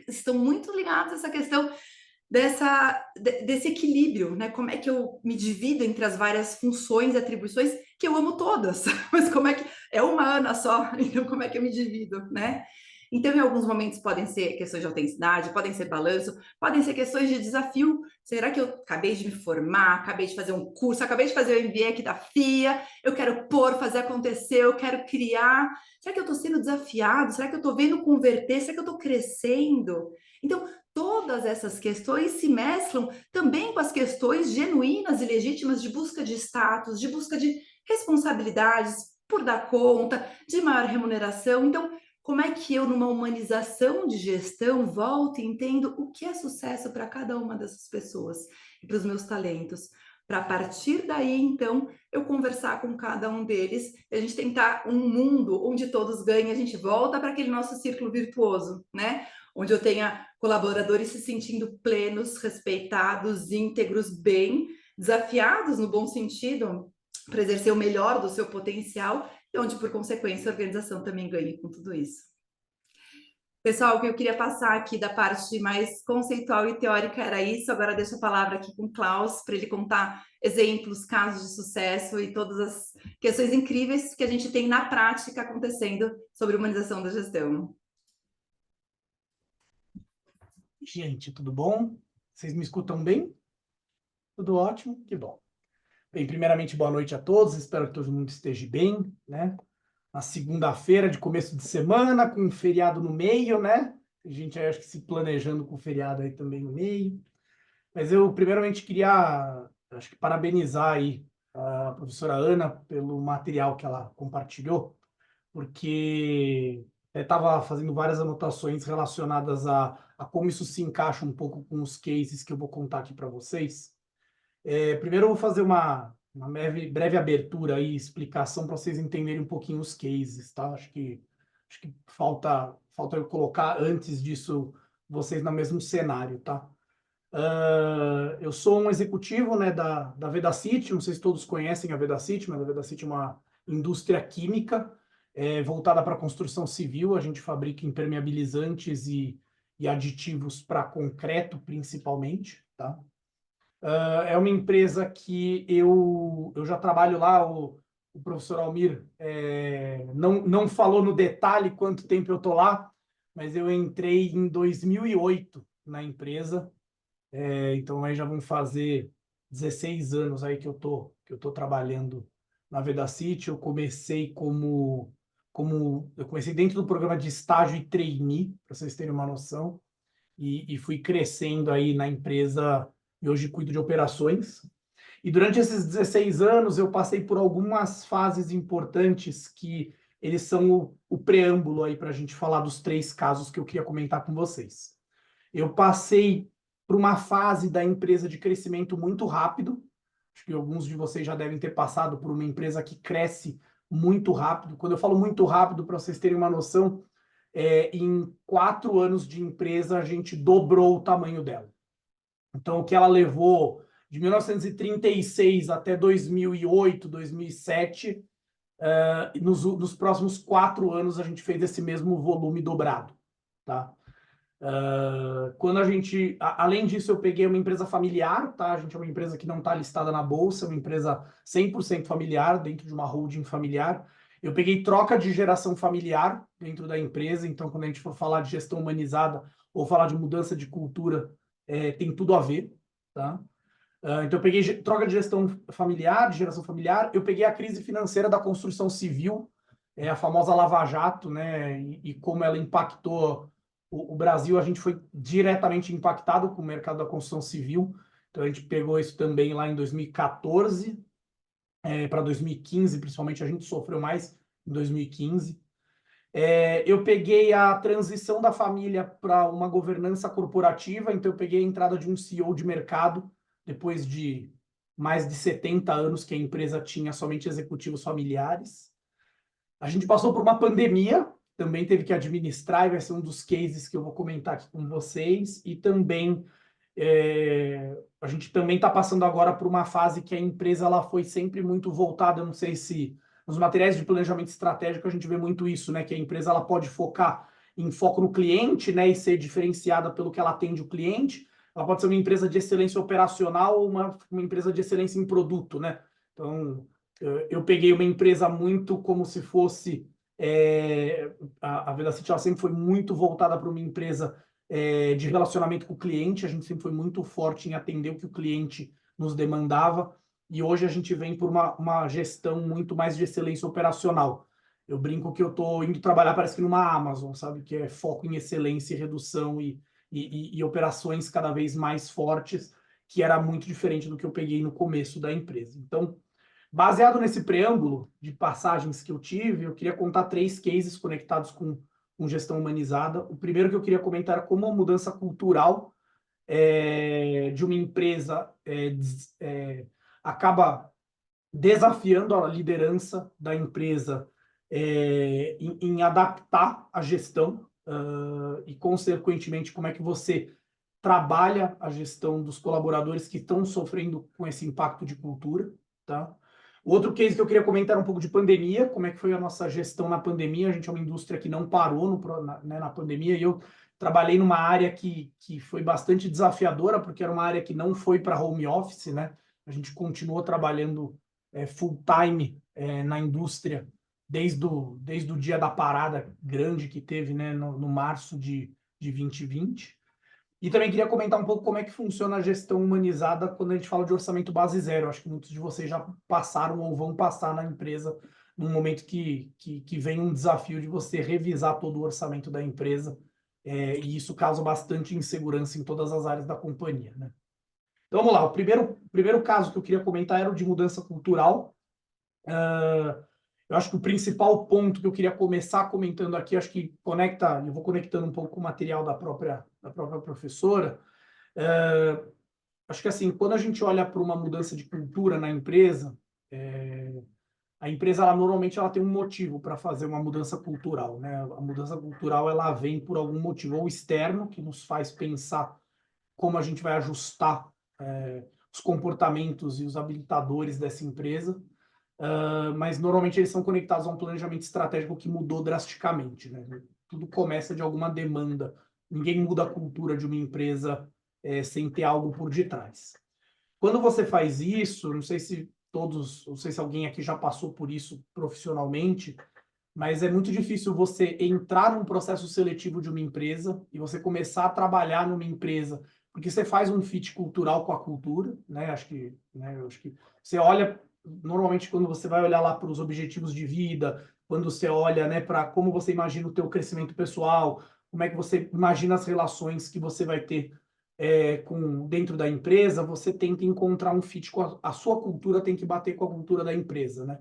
estão muito ligadas a essa questão desse equilíbrio, né? Como é que eu me divido entre as várias funções e atribuições que eu amo todas, mas como é que é uma Ana só, então como é que eu me divido, né? Então, em alguns momentos podem ser questões de autenticidade, podem ser balanço, podem ser questões de desafio. Será que eu acabei de me formar, acabei de fazer um curso, acabei de fazer o MBA aqui da FIA, eu quero fazer acontecer, eu quero criar. Será que eu estou sendo desafiado? Será que eu estou vendo converter? Será que eu estou crescendo? Então, todas essas questões se mesclam também com as questões genuínas e legítimas de busca de status, de busca de responsabilidades por dar conta, de maior remuneração. Então, como é que eu, numa humanização de gestão, volto e entendo o que é sucesso para cada uma dessas pessoas e para os meus talentos? Para a partir daí, então, eu conversar com cada um deles e a gente tentar um mundo onde todos ganhem, a gente volta para aquele nosso círculo virtuoso, né? Onde eu tenha colaboradores se sentindo plenos, respeitados, íntegros, bem, desafiados no bom sentido, para exercer o melhor do seu potencial, e onde, por consequência, a organização também ganhe com tudo isso. Pessoal, o que eu queria passar aqui da parte mais conceitual e teórica era isso. Agora deixo a palavra aqui com o Klaus, para ele contar exemplos, casos de sucesso e todas as questões incríveis que a gente tem na prática acontecendo sobre humanização da gestão. Gente, tudo bom? Vocês me escutam bem? Tudo ótimo? Que bom. Bem, primeiramente, boa noite a todos. Espero que todo mundo esteja bem, né? Na segunda-feira de começo de semana, com um feriado no meio, né? Tem gente aí, acho que se planejando com o feriado aí também no meio. Mas eu, primeiramente, queria, acho que parabenizar aí a professora Ana pelo material que ela compartilhou, porque estava fazendo várias anotações relacionadas a como isso se encaixa um pouco com os cases que eu vou contar aqui para vocês. Primeiro eu vou fazer uma breve abertura e explicação para vocês entenderem um pouquinho os cases, tá? Acho que falta eu colocar antes disso vocês no mesmo cenário, tá? Eu sou um executivo, né, da Vedacity, não sei se todos conhecem a Vedacity, mas a Vedacity é uma indústria química voltada para a construção civil. A gente fabrica impermeabilizantes e aditivos para concreto, principalmente, tá? É uma empresa que eu já trabalho lá, o professor Almir não falou no detalhe quanto tempo eu estou lá, mas eu entrei em 2008 na empresa, então aí já vão fazer 16 anos aí que eu tô trabalhando na Vedacity. Eu comecei eu comecei dentro do programa de estágio e trainee, para vocês terem uma noção, e fui crescendo aí na empresa, e hoje cuido de operações. E durante esses 16 anos eu passei por algumas fases importantes que eles são o preâmbulo aí para a gente falar dos 3 casos que eu queria comentar com vocês. Eu passei por uma fase da empresa de crescimento muito rápido. Acho que alguns de vocês já devem ter passado por uma empresa que cresce muito rápido. Quando eu falo muito rápido, para vocês terem uma noção, em 4 anos de empresa, a gente dobrou o tamanho dela. Então, o que ela levou de 1936 até 2008, 2007, nos próximos 4 anos, a gente fez esse mesmo volume dobrado, tá? Quando a gente, além disso, eu peguei uma empresa familiar, tá? A gente é uma empresa que não está listada na bolsa, uma empresa 100% familiar, dentro de uma holding familiar. Eu peguei troca de geração familiar dentro da empresa, então quando a gente for falar de gestão humanizada ou falar de mudança de cultura, tem tudo a ver, tá? Então eu peguei troca de gestão familiar, de geração familiar, eu peguei a crise financeira da construção civil, a famosa Lava Jato, né? E como ela impactou o Brasil, a gente foi diretamente impactado com o mercado da construção civil. Então a gente pegou isso também lá em 2014 para 2015, principalmente a gente sofreu mais em 2015. Eu peguei a transição da família para uma governança corporativa, então eu peguei a entrada de um CEO de mercado, depois de mais de 70 anos que a empresa tinha somente executivos familiares. A gente passou por uma pandemia, também teve que administrar, e vai ser um dos cases que eu vou comentar aqui com vocês, e também a gente também está passando agora por uma fase que a empresa ela foi sempre muito voltada, eu não sei se nos materiais de planejamento estratégico a gente vê muito isso, né, que a empresa ela pode focar em foco no cliente, né, e ser diferenciada pelo que ela atende o cliente. Ela pode ser uma empresa de excelência operacional ou uma empresa de excelência em produto, né? Então, eu peguei uma empresa muito como se fosse a Velocity, ela sempre foi muito voltada para uma empresa de relacionamento com o cliente, a gente sempre foi muito forte em atender o que o cliente nos demandava, e hoje a gente vem por uma gestão muito mais de excelência operacional. Eu brinco que eu estou indo trabalhar, parece que numa Amazon, sabe? Que é foco em excelência e redução e operações cada vez mais fortes, que era muito diferente do que eu peguei no começo da empresa. Então, baseado nesse preâmbulo de passagens que eu tive, eu queria contar 3 cases conectados com gestão humanizada. O primeiro que eu queria comentar é como a mudança cultural de uma empresa acaba desafiando a liderança da empresa em adaptar a gestão e, consequentemente, como é que você trabalha a gestão dos colaboradores que estão sofrendo com esse impacto de cultura, tá? O outro case que eu queria comentar é um pouco de pandemia, como é que foi a nossa gestão na pandemia. A gente é uma indústria que não parou na pandemia, e eu trabalhei numa área que foi bastante desafiadora, porque era uma área que não foi para home office, né? A gente continuou trabalhando full time na indústria desde o dia da parada grande que teve, né, no março de 2020. E também queria comentar um pouco como é que funciona a gestão humanizada quando a gente fala de orçamento base zero. Acho que muitos de vocês já passaram ou vão passar na empresa num momento que vem um desafio de você revisar todo o orçamento da empresa, e isso causa bastante insegurança em todas as áreas da companhia, né? Então vamos lá, o primeiro caso que eu queria comentar era o de mudança cultural. Eu acho que o principal ponto que eu queria começar comentando aqui, acho que conecta, eu vou conectando um pouco com o material da própria professora. Acho que assim, quando a gente olha para uma mudança de cultura na empresa, a empresa normalmente ela tem um motivo para fazer uma mudança cultural, né? A mudança cultural ela vem por algum motivo ou externo que nos faz pensar como a gente vai ajustar os comportamentos e os habilitadores dessa empresa. Mas normalmente eles são conectados a um planejamento estratégico que mudou drasticamente, né? Tudo começa de alguma demanda. Ninguém muda a cultura de uma empresa sem ter algo por detrás. Quando você faz isso, não sei se alguém aqui já passou por isso profissionalmente, mas é muito difícil você entrar num processo seletivo de uma empresa e você começar a trabalhar numa empresa, porque você faz um fit cultural com a cultura, né? Acho que você olha, normalmente quando você vai olhar lá para os objetivos de vida, quando você olha, né, para como você imagina o teu crescimento pessoal, como é que você imagina as relações que você vai ter dentro da empresa, você tenta encontrar um fit com a sua cultura, tem que bater com a cultura da empresa, né?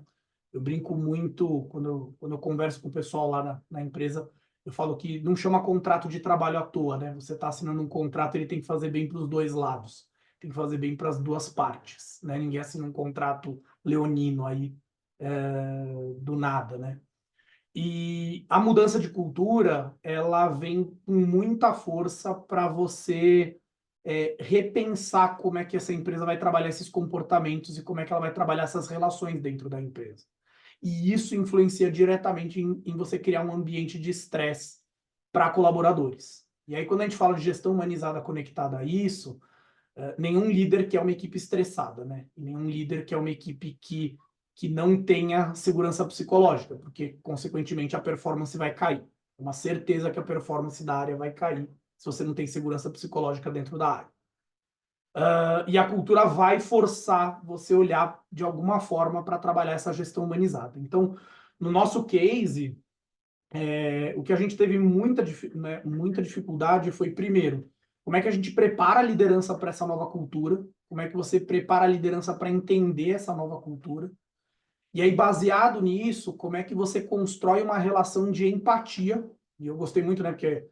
Eu brinco muito quando eu converso com o pessoal lá na empresa, eu falo que não chama contrato de trabalho à toa, né? Você está assinando um contrato, ele tem que fazer bem para os dois lados, tem que fazer bem para as duas partes, né? Ninguém assina um contrato leonino aí do nada, né? E a mudança de cultura, ela vem com muita força para você repensar como é que essa empresa vai trabalhar esses comportamentos e como é que ela vai trabalhar essas relações dentro da empresa. E isso influencia diretamente em você criar um ambiente de estresse para colaboradores. E aí, quando a gente fala de gestão humanizada conectada a isso, nenhum líder quer uma equipe estressada, né? E nenhum líder quer uma equipe que não tenha segurança psicológica, porque, consequentemente, a performance vai cair. É uma certeza que a performance da área vai cair se você não tem segurança psicológica dentro da área. E a cultura vai forçar você a olhar de alguma forma para trabalhar essa gestão humanizada. Então, no nosso case, o que a gente teve muita dificuldade foi, primeiro, como é que a gente prepara a liderança para essa nova cultura? Como é que você prepara a liderança para entender essa nova cultura? E aí, baseado nisso, como é que você constrói uma relação de empatia? E eu gostei muito, né, porque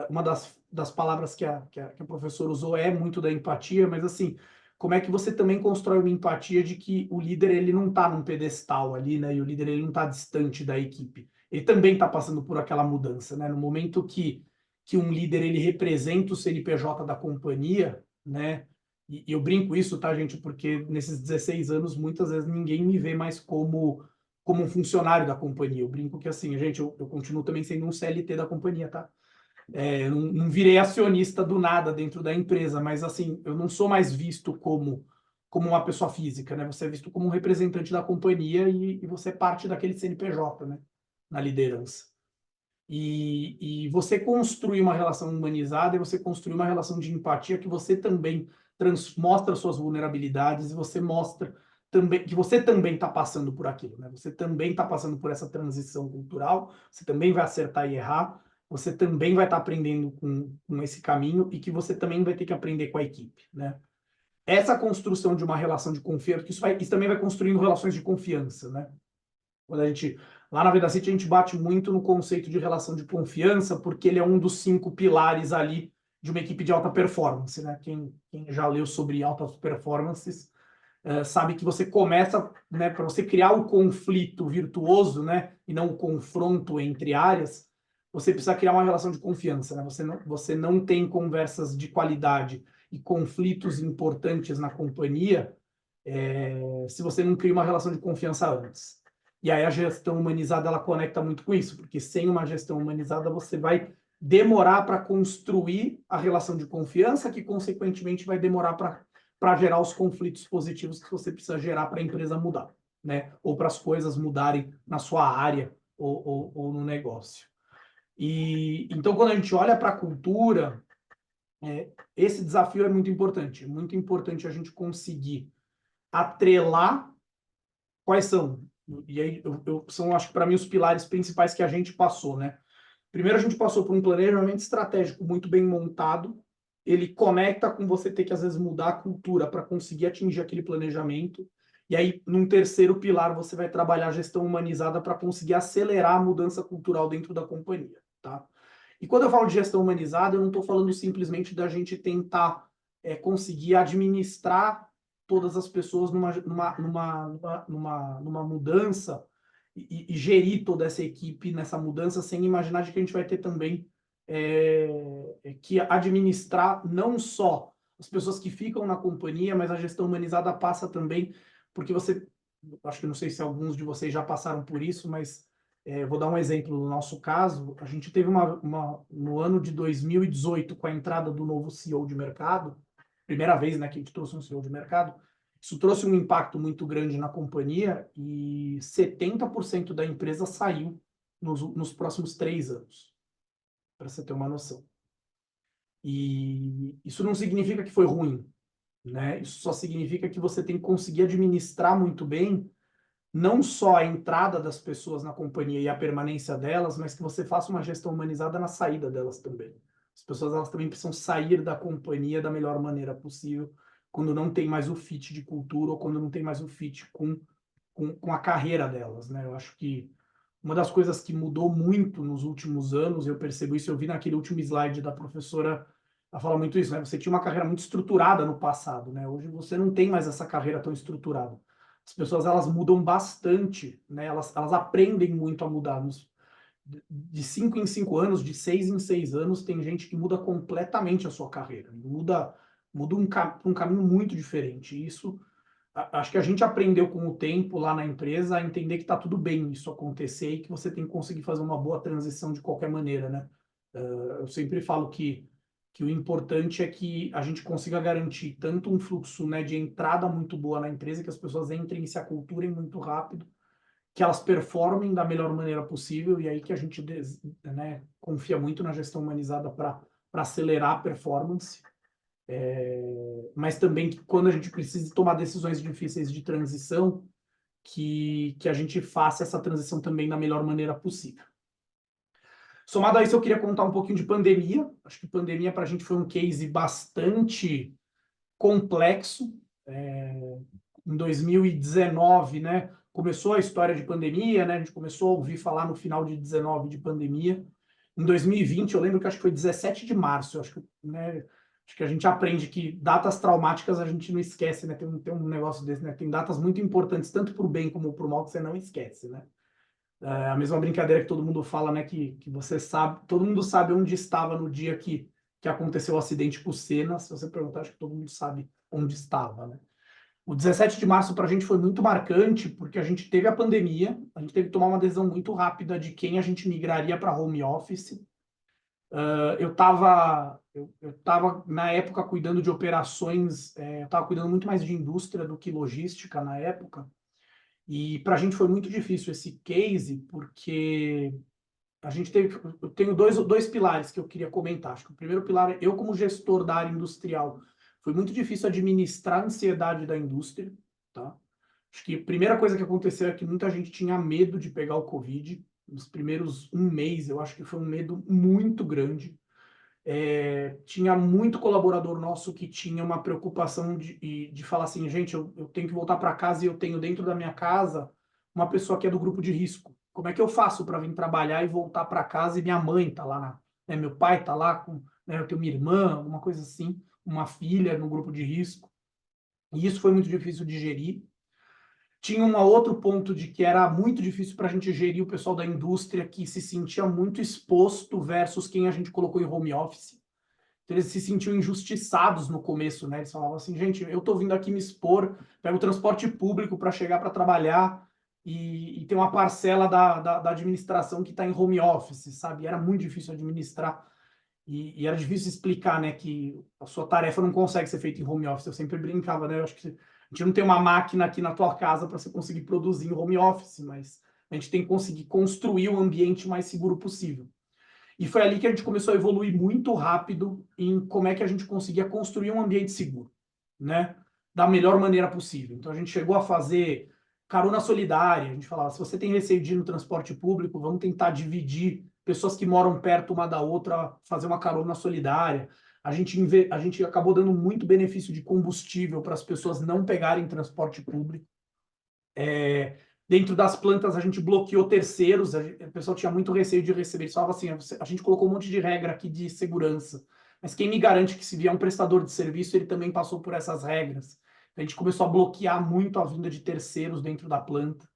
uma das palavras que a professora usou é muito da empatia, mas assim, como é que você também constrói uma empatia de que o líder ele não está num pedestal ali, né, e o líder ele não está distante da equipe. Ele também está passando por aquela mudança, né? No momento que um líder ele representa o CNPJ da companhia, né? E eu brinco isso, tá, gente? Porque nesses 16 anos, muitas vezes ninguém me vê mais como um funcionário da companhia. Eu brinco que, assim, gente, eu continuo também sendo um CLT da companhia, tá? Eu não virei acionista do nada dentro da empresa, mas, assim, eu não sou mais visto como uma pessoa física, né? Você é visto como um representante da companhia e você é parte daquele CNPJ, né? Na liderança. E você construir uma relação humanizada e você construir uma relação de empatia que você também mostra suas vulnerabilidades e você mostra também que você também está passando por aquilo, né? Você também está passando por essa transição cultural, você também vai acertar e errar, você também vai estar aprendendo com esse caminho e que você também vai ter que aprender com a equipe, né? Essa construção de uma relação de confiança, que isso também vai construindo relações de confiança, né? Quando a gente, lá na Vedacity, a gente bate muito no conceito de relação de confiança, porque ele é um dos 5 pilares ali de uma equipe de alta performance, né? Quem já leu sobre altas performances sabe que você começa, né, para você criar o conflito virtuoso, né, e não o confronto entre áreas, você precisa criar uma relação de confiança, né? Você não tem conversas de qualidade e conflitos importantes na companhia se você não cria uma relação de confiança antes. E aí a gestão humanizada ela conecta muito com isso, porque sem uma gestão humanizada você vai demorar para construir a relação de confiança, que consequentemente vai demorar para gerar os conflitos positivos que você precisa gerar para a empresa mudar, né? Ou para as coisas mudarem na sua área ou no negócio. E então, quando a gente olha para a cultura, esse desafio é muito importante. É muito importante a gente conseguir atrelar quais são. E aí são, acho que para mim, os pilares principais que a gente passou, né? Primeiro, a gente passou por um planejamento estratégico muito bem montado. Ele conecta com você ter que, às vezes, mudar a cultura para conseguir atingir aquele planejamento. E aí, num terceiro pilar, você vai trabalhar a gestão humanizada para conseguir acelerar a mudança cultural dentro da companhia, tá? E quando eu falo de gestão humanizada, eu não estou falando simplesmente da gente tentar conseguir administrar todas as pessoas numa mudança e gerir toda essa equipe nessa mudança sem imaginar de que a gente vai ter também que administrar não só as pessoas que ficam na companhia, mas a gestão humanizada passa também, porque acho que não sei se alguns de vocês já passaram por isso, mas vou dar um exemplo no nosso caso, a gente teve no ano de 2018, com a entrada do novo CEO de mercado, primeira vez, né, que a gente trouxe um CEO de mercado, isso trouxe um impacto muito grande na companhia e 70% da empresa saiu nos próximos 3 anos, para você ter uma noção. E isso não significa que foi ruim, né? Isso só significa que você tem que conseguir administrar muito bem não só a entrada das pessoas na companhia e a permanência delas, mas que você faça uma gestão humanizada na saída delas também. As pessoas elas também precisam sair da companhia da melhor maneira possível, quando não tem mais o fit de cultura ou quando não tem mais o fit com a carreira delas, né? Eu acho que uma das coisas que mudou muito nos últimos anos, eu percebo isso, eu vi naquele último slide da professora, ela fala muito isso, né? Você tinha uma carreira muito estruturada no passado, né? Hoje você não tem mais essa carreira tão estruturada. As pessoas, elas mudam bastante, né? Elas aprendem muito a mudar. de 5 em 5 anos, de 6 em 6 anos, tem gente que muda completamente a sua carreira, muda um caminho muito diferente. E isso, acho que a gente aprendeu com o tempo lá na empresa a entender que está tudo bem isso acontecer e que você tem que conseguir fazer uma boa transição de qualquer maneira, né? Eu sempre falo que o importante é que a gente consiga garantir tanto um fluxo, né, de entrada muito boa na empresa, que as pessoas entrem e se aculturem muito rápido, que elas performem da melhor maneira possível, e aí que a gente, né, confia muito na gestão humanizada para acelerar a performance, mas também que quando a gente precisa tomar decisões difíceis de transição, que a gente faça essa transição também da melhor maneira possível. Somado a isso, eu queria contar um pouquinho de pandemia. Acho que pandemia para a gente foi um case bastante complexo. Em 2019, né, começou a história de pandemia, né, a gente começou a ouvir falar no final de 19 de pandemia. Em 2020, eu lembro que acho que foi 17 de março, acho que, né, acho que a gente aprende que datas traumáticas a gente não esquece, né, tem um negócio desse, né, tem datas muito importantes, tanto para o bem como para o mal, que você não esquece, né. É a mesma brincadeira que todo mundo fala, né, que você sabe, todo mundo sabe onde estava no dia que aconteceu o acidente com o Senna. Se você perguntar, acho que todo mundo sabe onde estava, né. O 17 de março para a gente foi muito marcante, porque a gente teve a pandemia, a gente teve que tomar uma decisão muito rápida de quem a gente migraria para home office. Eu estava, na época, cuidando de operações, eu estava cuidando muito mais de indústria do que logística na época, e para a gente foi muito difícil esse case, porque a gente teve, eu tenho dois pilares que eu queria comentar. Acho que o primeiro pilar, eu como gestor da área industrial, foi muito difícil administrar a ansiedade da indústria, tá? Acho que a primeira coisa que aconteceu é que muita gente tinha medo de pegar o Covid. Nos primeiros um mês, eu acho que foi um medo muito grande. Tinha muito colaborador nosso que tinha uma preocupação de falar assim, gente, eu tenho que voltar para casa e eu tenho dentro da minha casa uma pessoa que é do grupo de risco. Como é que eu faço para vir trabalhar e voltar para casa e minha mãe está lá, né, meu pai está lá, né, eu tenho minha irmã, alguma coisa assim, uma filha no grupo de risco. E isso foi muito difícil de gerir. Tinha um outro ponto de que era muito difícil para a gente gerir o pessoal da indústria que se sentia muito exposto versus quem a gente colocou em home office. Então, eles se sentiam injustiçados no começo, né? Eles falavam assim, gente, eu estou vindo aqui me expor, pego o transporte público para chegar para trabalhar e tem uma parcela da administração que está em home office, sabe? Era muito difícil administrar e era difícil explicar, né, que a sua tarefa não consegue ser feita em home office. Eu sempre brincava, né? Eu acho que a gente não tem uma máquina aqui na tua casa para você conseguir produzir em home office, mas a gente tem que conseguir construir o ambiente mais seguro possível. E foi ali que a gente começou a evoluir muito rápido em como é que a gente conseguia construir um ambiente seguro, né? Da melhor maneira possível. Então a gente chegou a fazer carona solidária. A gente falava, se você tem receio de ir no transporte público, vamos tentar dividir pessoas que moram perto uma da outra, fazer uma carona solidária. A gente acabou dando muito benefício de combustível para as pessoas não pegarem transporte público. Dentro das plantas, a gente bloqueou terceiros, o pessoal tinha muito receio de receber. Eles falavam assim, a gente colocou um monte de regra aqui de segurança, mas quem me garante que se vier um prestador de serviço, ele também passou por essas regras? A gente começou a bloquear muito a vinda de terceiros dentro da planta.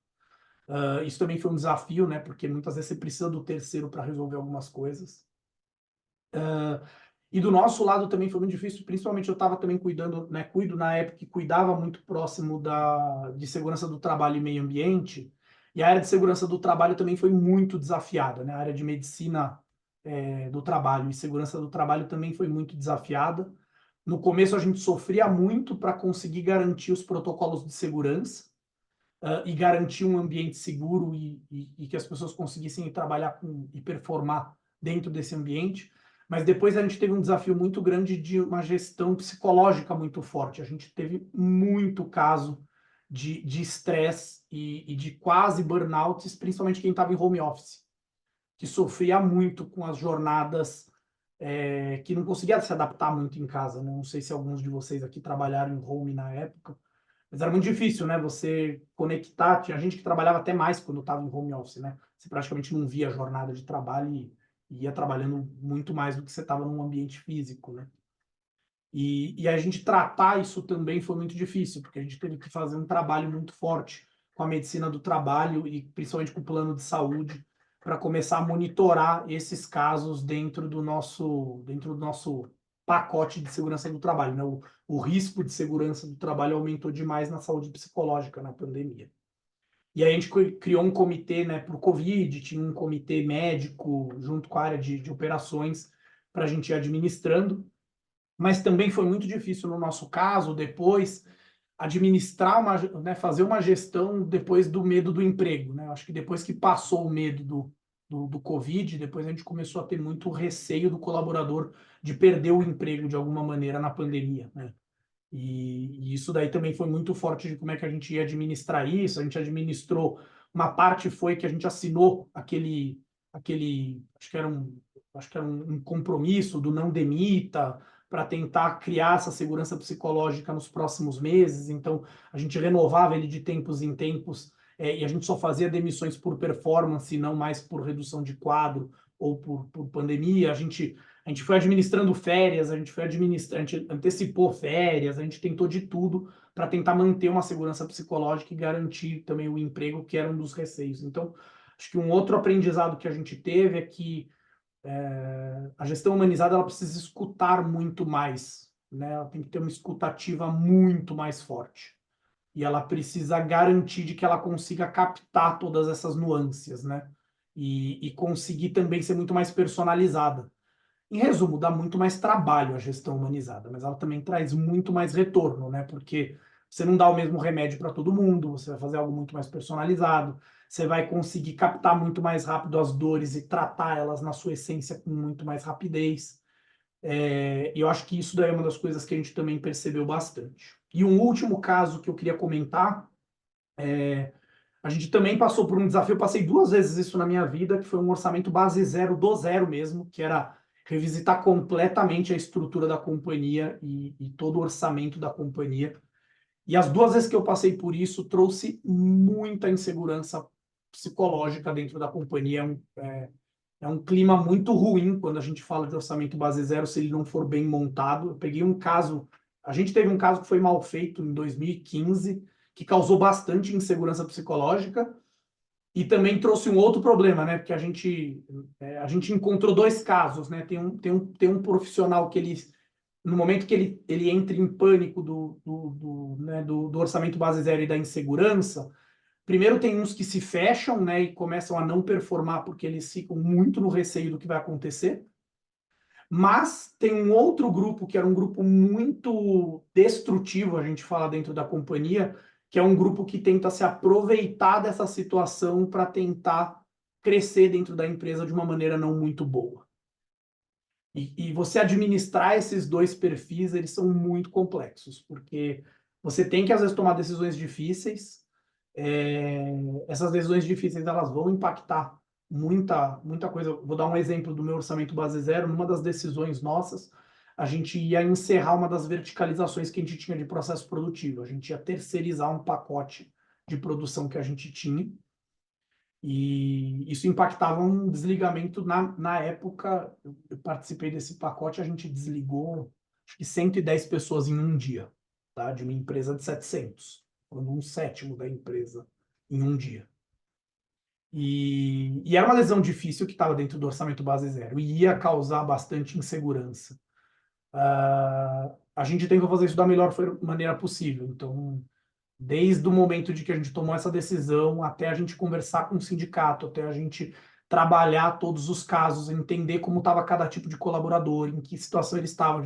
Isso também foi um desafio, né? Porque muitas vezes você precisa do terceiro para resolver algumas coisas. E do nosso lado também foi muito difícil, principalmente eu estava também cuidando, né, cuido na época que cuidava muito próximo de segurança do trabalho e meio ambiente, e a área de segurança do trabalho também foi muito desafiada, né? A área de medicina do trabalho e segurança do trabalho também foi muito desafiada. No começo a gente sofria muito para conseguir garantir os protocolos de segurança e garantir um ambiente seguro e que as pessoas conseguissem trabalhar e performar dentro desse ambiente. Mas depois a gente teve um desafio muito grande de uma gestão psicológica muito forte. A gente teve muito caso de estresse e de quase burnouts, principalmente quem estava em home office, que sofria muito com as jornadas, que não conseguia se adaptar muito em casa, né? Não sei se alguns de vocês aqui trabalharam em home na época, mas era muito difícil, né? Você conectar. Tinha gente que trabalhava até mais quando estava em home office, né? Você praticamente não via a jornada de trabalho e ia trabalhando muito mais do que você estava num ambiente físico, né? E a gente tratar isso também foi muito difícil, porque a gente teve que fazer um trabalho muito forte com a medicina do trabalho e principalmente com o plano de saúde para começar a monitorar esses casos dentro do nosso pacote de segurança do trabalho, né? O risco de segurança do trabalho aumentou demais na saúde psicológica na pandemia. E aí a gente criou um comitê, né, para o Covid, tinha um comitê médico junto com a área de operações para a gente ir administrando, mas também foi muito difícil no nosso caso, depois, administrar, né, fazer uma gestão depois do medo do emprego, né? Acho que depois que passou o medo do Covid, depois a gente começou a ter muito receio do colaborador de perder o emprego de alguma maneira na pandemia, né? E isso daí também foi muito forte de como é que a gente ia administrar isso. A gente administrou, uma parte foi que a gente assinou acho que era um compromisso do não demita, para tentar criar essa segurança psicológica nos próximos meses. Então, a gente renovava ele de tempos em tempos, e a gente só fazia demissões por performance, não mais por redução de quadro ou por pandemia. A gente foi administrando férias, a gente antecipou férias, a gente tentou de tudo para tentar manter uma segurança psicológica e garantir também o emprego, que era um dos receios. Então, acho que um outro aprendizado que a gente teve é que a gestão humanizada ela precisa escutar muito mais, né? Ela tem que ter uma escutativa muito mais forte. E ela precisa garantir de que ela consiga captar todas essas nuances, né? E conseguir também ser muito mais personalizada. Em resumo, dá muito mais trabalho a gestão humanizada, mas ela também traz muito mais retorno, né? Porque você não dá o mesmo remédio para todo mundo, você vai fazer algo muito mais personalizado, você vai conseguir captar muito mais rápido as dores e tratar elas na sua essência com muito mais rapidez. E eu acho que isso daí é uma das coisas que a gente também percebeu bastante. E um último caso que eu queria comentar, a gente também passou por um desafio, eu passei 2 vezes isso na minha vida, que foi um orçamento base zero, do zero mesmo, que era revisitar completamente a estrutura da companhia e todo o orçamento da companhia. E as 2 vezes que eu passei por isso, trouxe muita insegurança psicológica dentro da companhia. É um clima muito ruim quando a gente fala de orçamento base zero, se ele não for bem montado. Eu peguei um caso, a gente teve um caso que foi mal feito em 2015, que causou bastante insegurança psicológica, e também trouxe um outro problema, né? Porque a gente encontrou 2 casos, né? Tem um profissional que ele, no momento que ele entra em pânico do orçamento base zero e da insegurança, primeiro tem uns que se fecham, né? E começam a não performar porque eles ficam muito no receio do que vai acontecer. Mas tem um outro grupo, que era um grupo muito destrutivo, a gente fala dentro da companhia, que é um grupo que tenta se aproveitar dessa situação para tentar crescer dentro da empresa de uma maneira não muito boa. E você administrar esses 2 perfis, eles são muito complexos, porque você tem que, às vezes, tomar decisões difíceis. Essas decisões difíceis, elas vão impactar muita coisa. Vou dar um exemplo do meu orçamento base zero. Numa das decisões nossas, a gente ia encerrar uma das verticalizações que a gente tinha de processo produtivo. A gente ia terceirizar um pacote de produção que a gente tinha. E isso impactava um desligamento. Na época, eu participei desse pacote, a gente desligou acho que 110 pessoas em um dia, tá? De uma empresa de 700, falando 1/7 da empresa em um dia. E era uma decisão difícil que estava dentro do orçamento base zero e ia causar bastante insegurança. A gente tentou fazer isso da melhor maneira possível. Então, desde o momento de que a gente tomou essa decisão, até a gente conversar com o sindicato, até a gente trabalhar todos os casos, entender como estava cada tipo de colaborador, em que situação ele estava.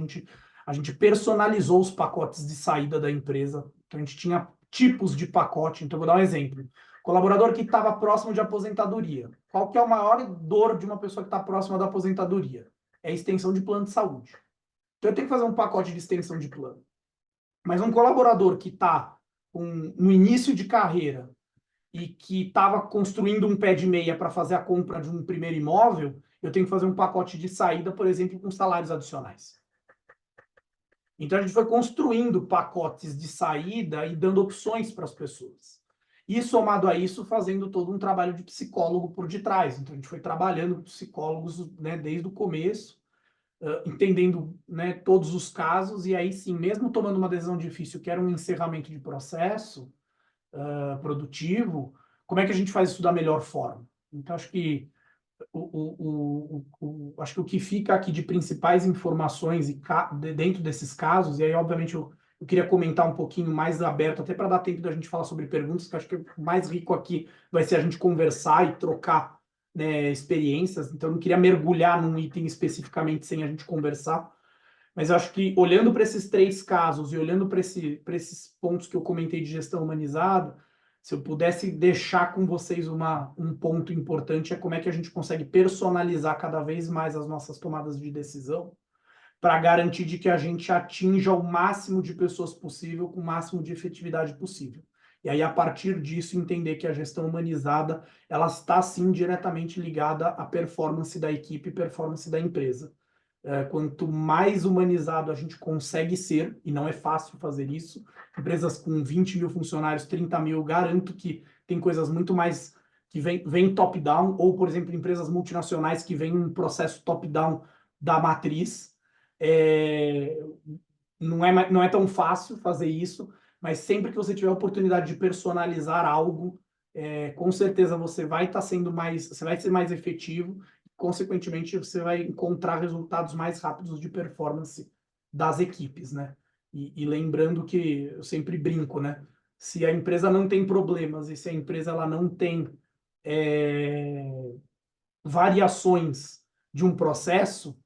A gente personalizou os pacotes de saída da empresa. Então, a gente tinha tipos de pacote. Então, vou dar um exemplo. Colaborador que estava próximo de aposentadoria. Qual que é a maior dor de uma pessoa que está próxima da aposentadoria? É a extensão de plano de saúde. Então, eu tenho que fazer um pacote de extensão de plano. Mas um colaborador que está no início de carreira e que estava construindo um pé de meia para fazer a compra de um primeiro imóvel, eu tenho que fazer um pacote de saída, por exemplo, com salários adicionais. Então, a gente foi construindo pacotes de saída e dando opções para as pessoas. E, somado a isso, fazendo todo um trabalho de psicólogo por detrás. Então, a gente foi trabalhando com psicólogos, né, desde o começo, entendendo, né, todos os casos, e aí sim, mesmo tomando uma decisão difícil, que era um encerramento de processo produtivo, como é que a gente faz isso da melhor forma? Então, acho que acho que o que fica aqui de principais informações dentro desses casos, e aí, obviamente, eu queria comentar um pouquinho mais aberto, até para dar tempo da gente falar sobre perguntas, que eu acho que o mais rico aqui vai ser a gente conversar e trocar, né, experiências. Então, eu não queria mergulhar num item especificamente sem a gente conversar. Mas eu acho que, olhando para esses 3 casos e olhando para esses pontos que eu comentei de gestão humanizada, se eu pudesse deixar com vocês um ponto importante, é como é que a gente consegue personalizar cada vez mais as nossas tomadas de decisão para garantir de que a gente atinja o máximo de pessoas possível com o máximo de efetividade possível. E aí, a partir disso, entender que a gestão humanizada, ela está, sim, diretamente ligada à performance da equipe e performance da empresa. Quanto mais humanizado a gente consegue ser, e não é fácil fazer isso, empresas com 20 mil funcionários, 30 mil, garanto que tem coisas muito mais que vem top-down, ou, por exemplo, empresas multinacionais que vêm um processo top-down da matriz. Não é tão fácil fazer isso, mas sempre que você tiver a oportunidade de personalizar algo, com certeza você vai ser mais efetivo, consequentemente você vai encontrar resultados mais rápidos de performance das equipes, né? E lembrando que eu sempre brinco, né? Se a empresa não tem problemas e se a empresa ela não tem variações de um processo,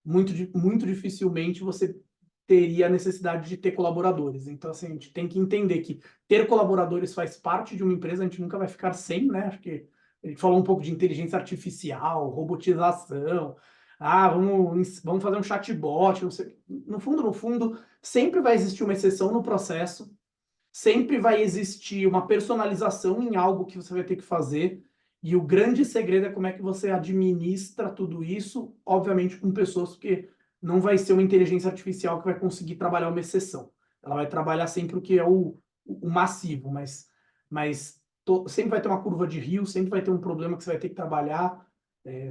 muito dificilmente você teria a necessidade de ter colaboradores. Então, assim, a gente tem que entender que ter colaboradores faz parte de uma empresa, a gente nunca vai ficar sem, né? Acho que a gente falou um pouco de inteligência artificial, robotização, vamos fazer um chatbot, não sei. No fundo, sempre vai existir uma exceção no processo, sempre vai existir uma personalização em algo que você vai ter que fazer, e o grande segredo é como é que você administra tudo isso, obviamente com pessoas que não vai ser uma inteligência artificial que vai conseguir trabalhar uma exceção. Ela vai trabalhar sempre o que é o massivo, mas sempre vai ter uma curva de rio, sempre vai ter um problema que você vai ter que trabalhar.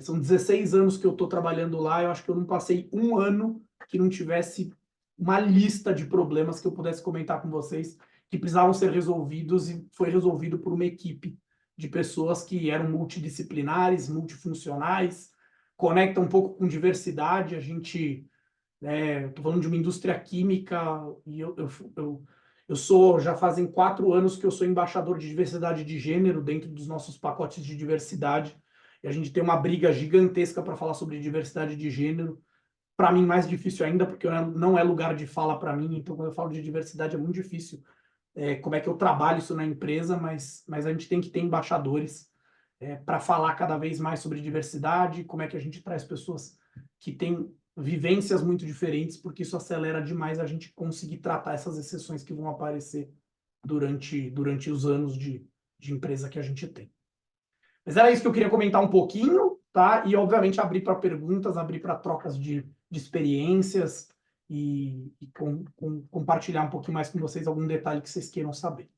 São 16 anos que eu estou trabalhando lá, eu acho que eu não passei um ano que não tivesse uma lista de problemas que eu pudesse comentar com vocês, que precisavam ser resolvidos, e foi resolvido por uma equipe de pessoas que eram multidisciplinares, multifuncionais, conecta um pouco com diversidade. A gente, estou falando de uma indústria química, e eu sou, já fazem 4 anos que eu sou embaixador de diversidade de gênero dentro dos nossos pacotes de diversidade, e a gente tem uma briga gigantesca para falar sobre diversidade de gênero. Para mim, mais difícil ainda, porque não é lugar de fala para mim, então quando eu falo de diversidade é muito difícil. Como é que eu trabalho isso na empresa, mas a gente tem que ter embaixadores para falar cada vez mais sobre diversidade, como é que a gente traz pessoas que têm vivências muito diferentes, porque isso acelera demais a gente conseguir tratar essas exceções que vão aparecer durante os anos de empresa que a gente tem. Mas era isso que eu queria comentar um pouquinho, tá? E, obviamente, abrir para perguntas, abrir para trocas de experiências e compartilhar um pouquinho mais com vocês algum detalhe que vocês queiram saber.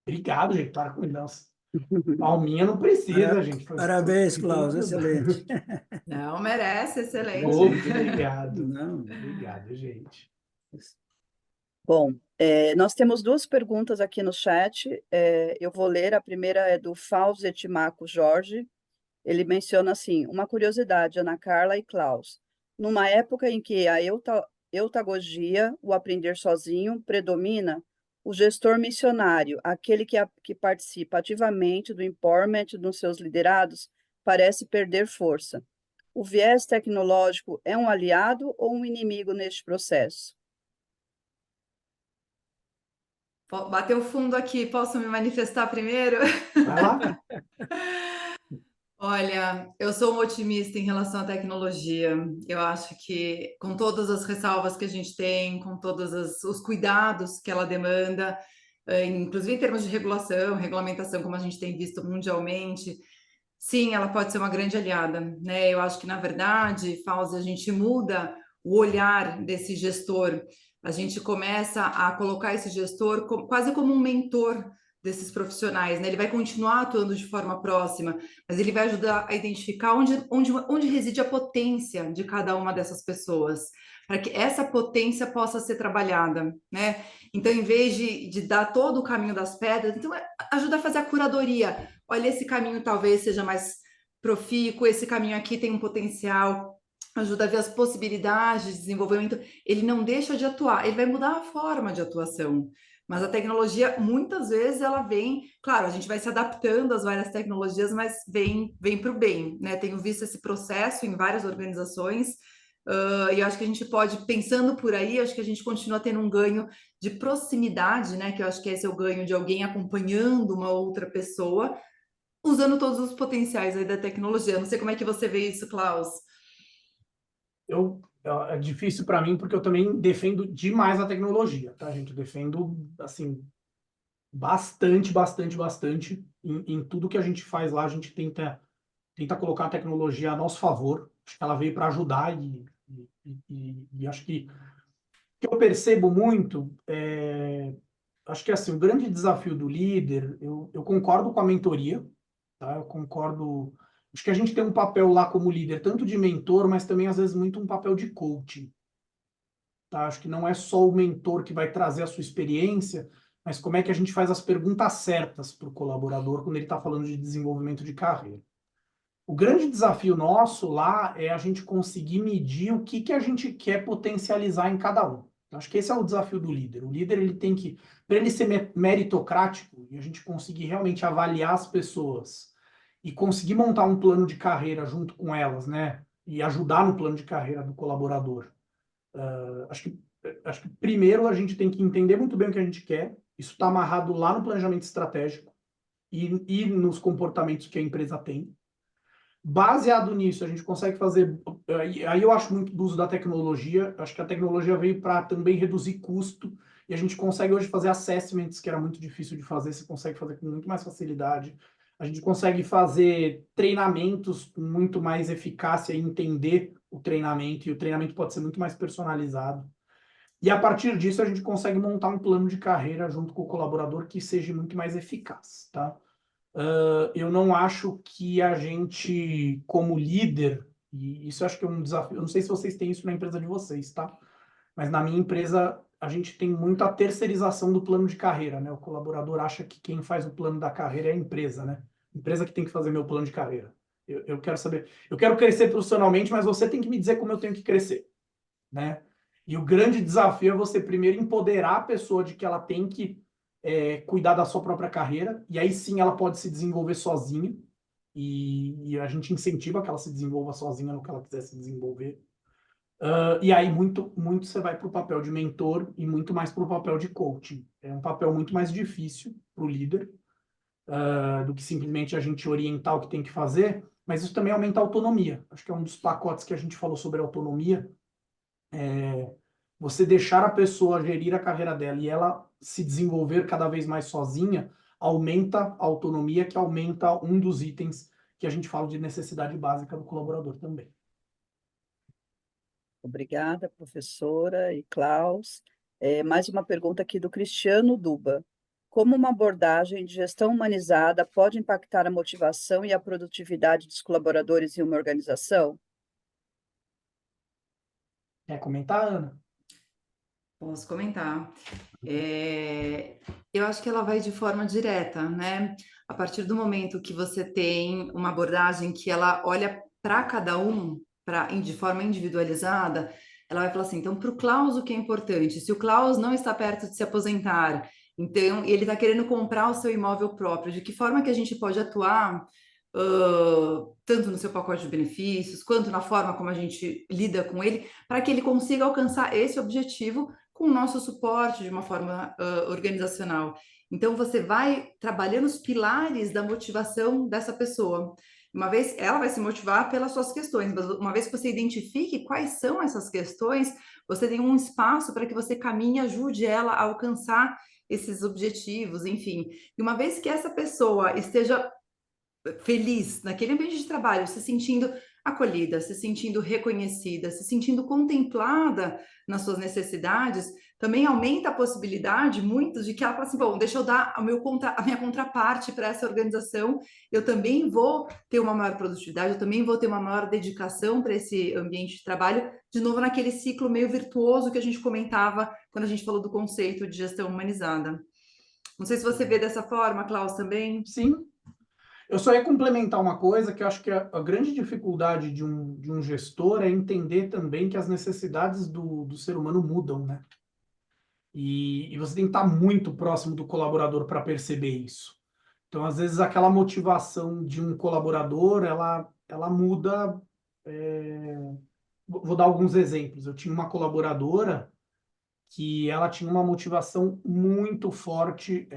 Obrigado, gente. Para com isso. Palminha não precisa, gente. Parabéns, Klaus. Excelente. Não, merece, excelente. Obrigado. Não. Obrigado, gente. Bom, nós temos 2 perguntas aqui no chat. Eu vou ler. A primeira é do Fausto Marco Jorge. Ele menciona assim: uma curiosidade, Ana Carla e Klaus. Numa época em que a eutagogia, o aprender sozinho, predomina, o gestor missionário, aquele que participa ativamente do empowerment dos seus liderados, parece perder força. O viés tecnológico é um aliado ou um inimigo neste processo? Bateu fundo aqui, posso me manifestar primeiro? Vai lá. Olha, eu sou um otimista em relação à tecnologia. Eu acho que, com todas as ressalvas que a gente tem, com todos os cuidados que ela demanda, inclusive em termos de regulação, regulamentação, como a gente tem visto mundialmente, sim, ela pode ser uma grande aliada, né? Eu acho que, na verdade, Fauzi, a gente muda o olhar desse gestor. A gente começa a colocar esse gestor quase como um mentor desses profissionais, né? Ele vai continuar atuando de forma próxima, mas ele vai ajudar a identificar onde reside a potência de cada uma dessas pessoas, para que essa potência possa ser trabalhada, né? Então, em vez de dar todo o caminho das pedras, então ajuda a fazer a curadoria. Olha, esse caminho talvez seja mais profícuo, esse caminho aqui tem um potencial, ajuda a ver as possibilidades de desenvolvimento, ele não deixa de atuar, ele vai mudar a forma de atuação. Mas a tecnologia, muitas vezes, ela vem... Claro, a gente vai se adaptando às várias tecnologias, mas vem para o bem, né? Tenho visto esse processo em várias organizações, e eu acho que a gente pode, pensando por aí, acho que a gente continua tendo um ganho de proximidade, né? Que eu acho que esse é o ganho de alguém acompanhando uma outra pessoa, usando todos os potenciais aí da tecnologia. Não sei como é que você vê isso, Klaus. É difícil para mim, porque eu também defendo demais a tecnologia, tá, gente? Eu defendo, assim, bastante em tudo que a gente faz lá. A gente tenta colocar a tecnologia a nosso favor. Acho que ela veio para ajudar e acho que o que eu percebo muito acho que, assim, o grande desafio do líder, eu concordo com a mentoria, tá? Eu concordo. Acho que a gente tem um papel lá como líder, tanto de mentor, mas também, às vezes, muito um papel de coaching. Tá? Acho que não é só o mentor que vai trazer a sua experiência, mas como é que a gente faz as perguntas certas para o colaborador quando ele está falando de desenvolvimento de carreira. O grande desafio nosso lá é a gente conseguir medir o que a gente quer potencializar em cada um. Acho que esse é o desafio do líder. O líder, ele tem que, para ele ser meritocrático e a gente conseguir realmente avaliar as pessoas e conseguir montar um plano de carreira junto com elas, né? E ajudar no plano de carreira do colaborador. Acho que primeiro a gente tem que entender muito bem o que a gente quer. Isso está amarrado lá no planejamento estratégico e nos comportamentos que a empresa tem. Baseado nisso, a gente consegue fazer... Aí eu acho muito do uso da tecnologia. Acho que a tecnologia veio para também reduzir custo. E a gente consegue hoje fazer assessments, que era muito difícil de fazer. Você consegue fazer com muito mais facilidade. A gente consegue fazer treinamentos com muito mais eficácia e entender o treinamento. E o treinamento pode ser muito mais personalizado. E a partir disso, a gente consegue montar um plano de carreira junto com o colaborador que seja muito mais eficaz, tá? Eu não acho que a gente, como líder, e isso eu acho que é um desafio, eu não sei se vocês têm isso na empresa de vocês, tá? Mas na minha empresa, a gente tem muita terceirização do plano de carreira, né? O colaborador acha que quem faz o plano da carreira é a empresa, né? A empresa que tem que fazer meu plano de carreira. Eu quero saber, eu quero crescer profissionalmente, mas você tem que me dizer como eu tenho que crescer, né? E o grande desafio é você primeiro empoderar a pessoa de que ela tem que cuidar da sua própria carreira, e aí sim ela pode se desenvolver sozinha, e a gente incentiva que ela se desenvolva sozinha no que ela quiser se desenvolver. E aí muito você vai para o papel de mentor e muito mais para o papel de coaching. É um papel muito mais difícil para o líder do que simplesmente a gente orientar o que tem que fazer, mas isso também aumenta a autonomia. Acho que é um dos pacotes que a gente falou sobre autonomia. Você deixar a pessoa gerir a carreira dela e ela se desenvolver cada vez mais sozinha, aumenta a autonomia, que aumenta um dos itens que a gente fala de necessidade básica do colaborador também. Obrigada, professora e Klaus. Mais uma pergunta aqui do Cristiano Duba. Como uma abordagem de gestão humanizada pode impactar a motivação e a produtividade dos colaboradores em uma organização? Quer comentar, Ana? Posso comentar. Eu acho que ela vai de forma direta, né? A partir do momento que você tem uma abordagem que ela olha para cada um de forma individualizada, ela vai falar assim, então, para o Klaus, o que é importante? Se o Klaus não está perto de se aposentar, então, ele está querendo comprar o seu imóvel próprio, de que forma que a gente pode atuar tanto no seu pacote de benefícios, quanto na forma como a gente lida com ele, para que ele consiga alcançar esse objetivo com o nosso suporte de uma forma organizacional. Então, você vai trabalhando os pilares da motivação dessa pessoa. Uma vez, ela vai se motivar pelas suas questões, mas uma vez que você identifique quais são essas questões, você tem um espaço para que você caminhe e ajude ela a alcançar esses objetivos, enfim. E uma vez que essa pessoa esteja feliz naquele ambiente de trabalho, se sentindo acolhida, se sentindo reconhecida, se sentindo contemplada nas suas necessidades, também aumenta a possibilidade, muito, de que ela fala assim, bom, deixa eu dar a minha contraparte para essa organização, eu também vou ter uma maior produtividade, eu também vou ter uma maior dedicação para esse ambiente de trabalho, de novo naquele ciclo meio virtuoso que a gente comentava quando a gente falou do conceito de gestão humanizada. Não sei se você vê dessa forma, Klaus, também. Sim. Eu só ia complementar uma coisa que eu acho que a grande dificuldade de um gestor é entender também que as necessidades do ser humano mudam, né? E você tem que estar muito próximo do colaborador para perceber isso. Então, às vezes, aquela motivação de um colaborador, ela muda. Vou dar alguns exemplos. Eu tinha uma colaboradora que ela tinha uma motivação muito forte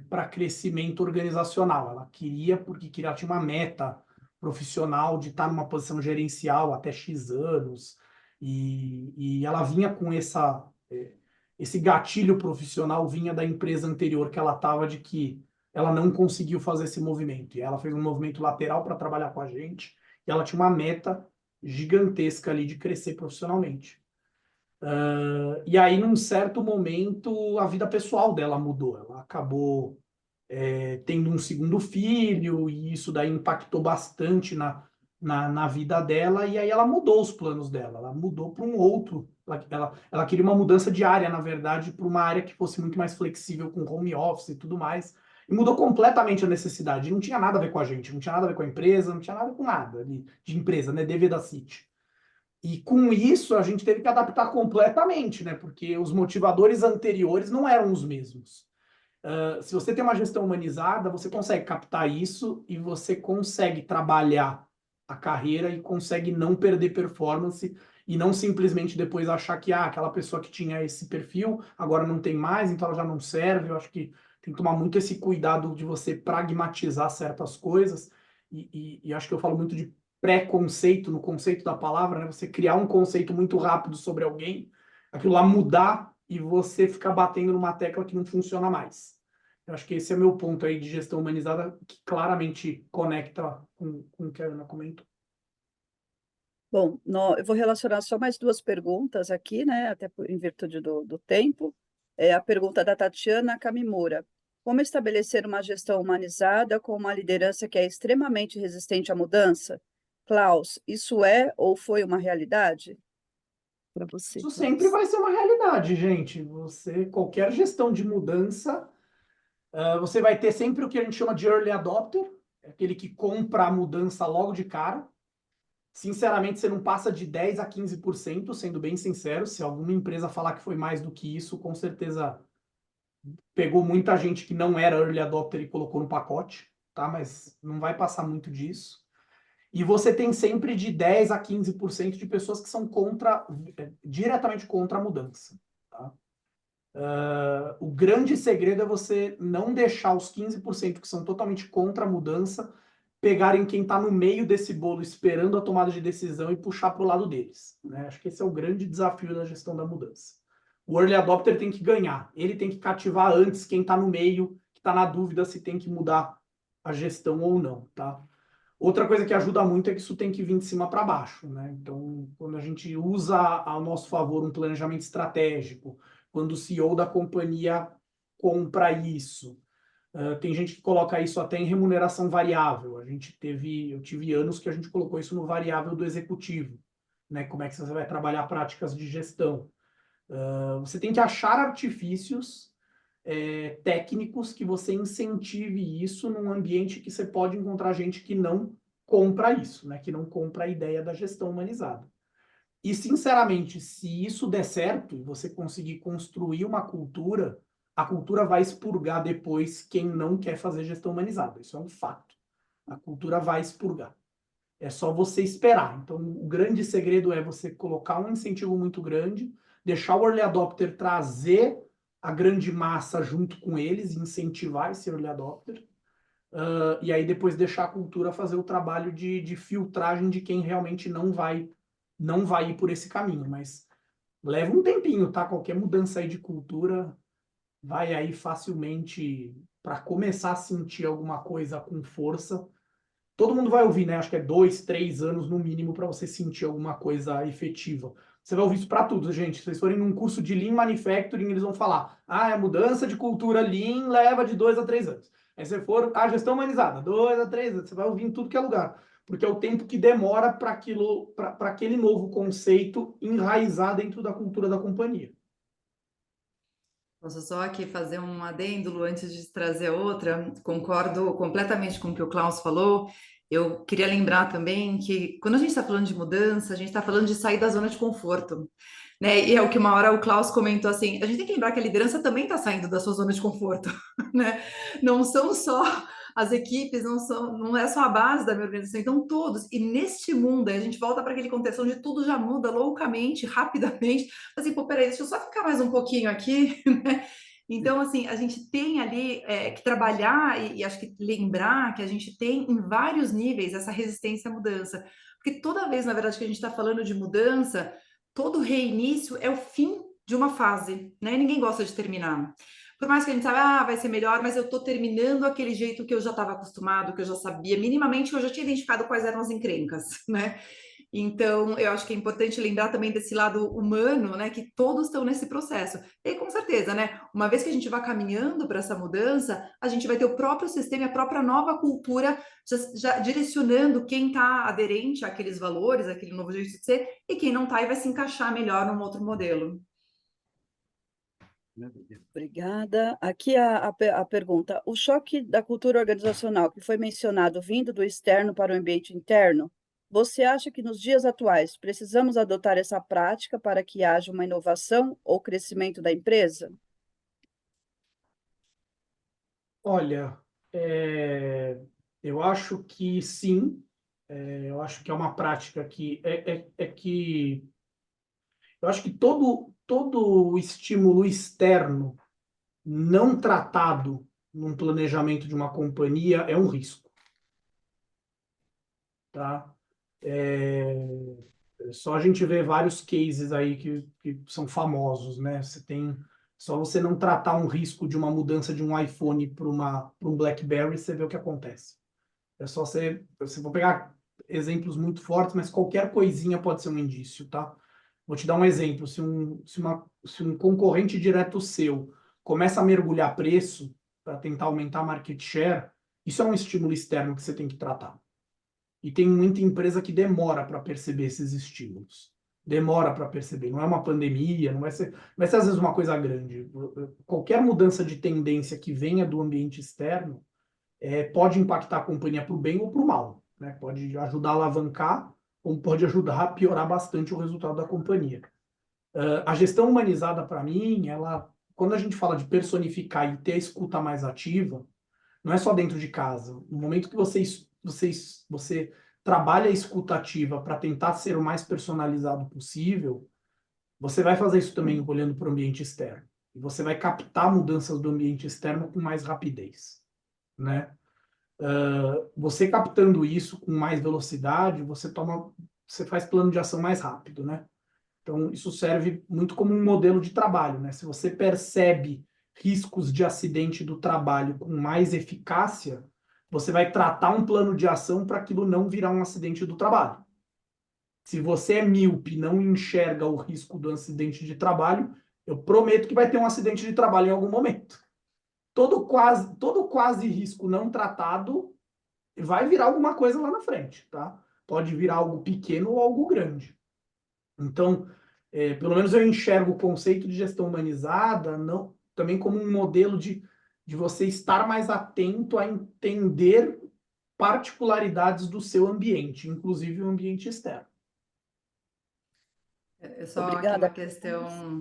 para crescimento organizacional. Ela queria, ela tinha uma meta profissional de estar numa posição gerencial até X anos, e ela vinha com esse gatilho profissional, vinha da empresa anterior que ela estava, de que ela não conseguiu fazer esse movimento. E ela fez um movimento lateral para trabalhar com a gente, e ela tinha uma meta gigantesca ali de crescer profissionalmente. E aí, num certo momento, a vida pessoal dela mudou. Ela acabou tendo um segundo filho, e isso daí impactou bastante na vida dela, e aí ela mudou os planos dela. Ela mudou para um outro. Ela queria uma mudança de área, na verdade, para uma área que fosse muito mais flexível, com home office e tudo mais. E mudou completamente a necessidade. Não tinha nada a ver com a gente, não tinha nada a ver com a empresa, não tinha nada a ver com nada de empresa, né? DV da City. E com isso a gente teve que adaptar completamente, né? Porque os motivadores anteriores não eram os mesmos. Se você tem uma gestão humanizada, você consegue captar isso e você consegue trabalhar a carreira e consegue não perder performance e não simplesmente depois achar que aquela pessoa que tinha esse perfil agora não tem mais, então ela já não serve. Eu acho que tem que tomar muito esse cuidado de você pragmatizar certas coisas, e acho que eu falo muito de pré-conceito, no conceito da palavra, né? Você criar um conceito muito rápido sobre alguém, aquilo lá mudar e você ficar batendo numa tecla que não funciona mais. Eu acho que esse é meu ponto aí de gestão humanizada, que claramente conecta com o que a Ana comentou. Bom, eu vou relacionar só mais duas perguntas aqui, né, até em virtude do tempo. É a pergunta da Tatiana Kamimura. Como estabelecer uma gestão humanizada com uma liderança que é extremamente resistente à mudança? Klaus, isso é ou foi uma realidade? Para você, Isso Klaus. sempre vai ser uma realidade, gente. Qualquer gestão de mudança, você vai ter sempre o que a gente chama de early adopter, aquele que compra a mudança logo de cara. Sinceramente, você não passa de 10 a 15%, sendo bem sincero. Se alguma empresa falar que foi mais do que isso, com certeza pegou muita gente que não era early adopter e colocou no pacote, tá? Mas não vai passar muito disso. E você tem sempre de 10 a 15% de pessoas que são diretamente contra a mudança, tá? O grande segredo é você não deixar os 15% que são totalmente contra a mudança pegarem quem está no meio desse bolo esperando a tomada de decisão e puxar para o lado deles, né? Acho que esse é o grande desafio da gestão da mudança. O early adopter tem que ganhar, ele tem que cativar antes quem está no meio, que está na dúvida se tem que mudar a gestão ou não, tá? Outra coisa que ajuda muito é que isso tem que vir de cima para baixo, né? Então, quando a gente usa ao nosso favor um planejamento estratégico, quando o CEO da companhia compra isso, tem gente que coloca isso até em remuneração variável. Eu tive anos que a gente colocou isso no variável do executivo, né? Como é que você vai trabalhar práticas de gestão? Você tem que achar artifícios técnicos que você incentive isso num ambiente que você pode encontrar gente que não compra isso, né? Que não compra a ideia da gestão humanizada. E, sinceramente, se isso der certo e você conseguir construir uma cultura, a cultura vai expurgar depois quem não quer fazer gestão humanizada. Isso é um fato. A cultura vai expurgar. É só você esperar. Então, o grande segredo é você colocar um incentivo muito grande, deixar o early adopter trazer a grande massa junto com eles, incentivar esse early adopter, e aí depois deixar a cultura fazer o trabalho de filtragem de quem realmente não vai ir por esse caminho. Mas leva um tempinho, tá? Qualquer mudança aí de cultura vai aí facilmente, para começar a sentir alguma coisa com força. Todo mundo vai ouvir, né? Acho que é 2, 3 anos no mínimo para você sentir alguma coisa efetiva. Você vai ouvir isso para tudo, gente. Se vocês forem num curso de Lean Manufacturing, eles vão falar: a mudança de cultura Lean leva de 2 a 3 anos. Aí você for, gestão humanizada, 2 a 3 anos. Você vai ouvir em tudo que é lugar. Porque é o tempo que demora para aquele novo conceito enraizar dentro da cultura da companhia. Posso só aqui fazer um adendo, Lu, antes de trazer a outra? Concordo completamente com o que o Klaus falou. Eu queria lembrar também que quando a gente está falando de mudança, a gente está falando de sair da zona de conforto, né? E é o que uma hora o Klaus comentou assim: a gente tem que lembrar que a liderança também está saindo da sua zona de conforto, né? Não são só as equipes, não é só a base da minha organização, então todos. E neste mundo, aí a gente volta para aquele contexto onde tudo já muda loucamente, rapidamente. Assim, pô, peraí, deixa eu só ficar mais um pouquinho aqui, né? Então, assim, a gente tem ali que trabalhar e acho que lembrar que a gente tem em vários níveis essa resistência à mudança. Porque toda vez, na verdade, que a gente está falando de mudança, todo reinício é o fim de uma fase, né? Ninguém gosta de terminar. Por mais que a gente saiba, vai ser melhor, mas eu estou terminando aquele jeito que eu já estava acostumado, que eu já sabia, minimamente eu já tinha identificado quais eram as encrencas, né? Então, eu acho que é importante lembrar também desse lado humano, né? Que todos estão nesse processo. E com certeza, né? Uma vez que a gente vai caminhando para essa mudança, a gente vai ter o próprio sistema, a própria nova cultura já direcionando quem está aderente àqueles valores, àquele novo jeito de ser, e quem não está e vai se encaixar melhor num outro modelo. Obrigada. Aqui a pergunta: o choque da cultura organizacional que foi mencionado vindo do externo para o ambiente interno, você acha que nos dias atuais precisamos adotar essa prática para que haja uma inovação ou crescimento da empresa? Olha, eu acho que sim. Eu acho que é uma prática que que eu acho que todo o estímulo externo não tratado num planejamento de uma companhia é um risco, tá? É, só a gente vê vários cases aí que são famosos, né? Só você não tratar um risco de uma mudança de um iPhone para um BlackBerry, você vê o que acontece. É só você vou pegar exemplos muito fortes, mas qualquer coisinha pode ser um indício, tá? Vou te dar um exemplo. Se um concorrente direto seu começa a mergulhar preço para tentar aumentar a market share, isso é um estímulo externo que você tem que tratar. E tem muita empresa que demora para perceber esses estímulos. Demora para perceber. Não é uma pandemia, não vai ser às vezes uma coisa grande. Qualquer mudança de tendência que venha do ambiente externo pode impactar a companhia para o bem ou para o mal, né? Pode ajudar a alavancar, ou pode ajudar a piorar bastante o resultado da companhia. A gestão humanizada, para mim, quando a gente fala de personificar e ter a escuta mais ativa, não é só dentro de casa. No momento que você trabalha a escuta ativa para tentar ser o mais personalizado possível, você vai fazer isso também olhando para o ambiente externo. E você vai captar mudanças do ambiente externo com mais rapidez, né? Você captando isso com mais velocidade, você faz plano de ação mais rápido, né? Então, isso serve muito como um modelo de trabalho, né? Se você percebe riscos de acidente do trabalho com mais eficácia, você vai tratar um plano de ação para aquilo não virar um acidente do trabalho. Se você é míope e não enxerga o risco do acidente de trabalho, eu prometo que vai ter um acidente de trabalho em algum momento. Todo quase risco não tratado vai virar alguma coisa lá na frente, tá? Pode virar algo pequeno ou algo grande. Então, pelo menos eu enxergo o conceito de gestão humanizada também como um modelo de você estar mais atento a entender particularidades do seu ambiente, inclusive o ambiente externo. É só aqui uma Obrigada. questão.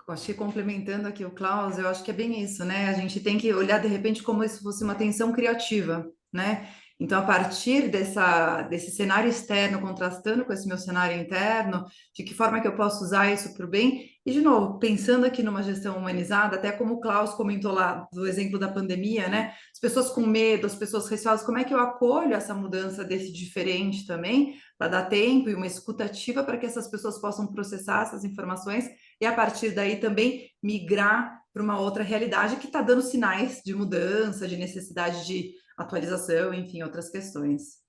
Acho que complementando aqui o Klaus, eu acho que é bem isso, né? A gente tem que olhar de repente como se fosse uma tensão criativa, né? Então, a partir desse cenário externo contrastando com esse meu cenário interno, de que forma que eu posso usar isso para o bem? E, de novo, pensando aqui numa gestão humanizada, até como o Klaus comentou lá do exemplo da pandemia, né? As pessoas com medo, as pessoas receosas, como é que eu acolho essa mudança desse diferente também, para dar tempo e uma escutativa para que essas pessoas possam processar essas informações e a partir daí também migrar para uma outra realidade que está dando sinais de mudança, de necessidade de atualização, enfim, outras questões.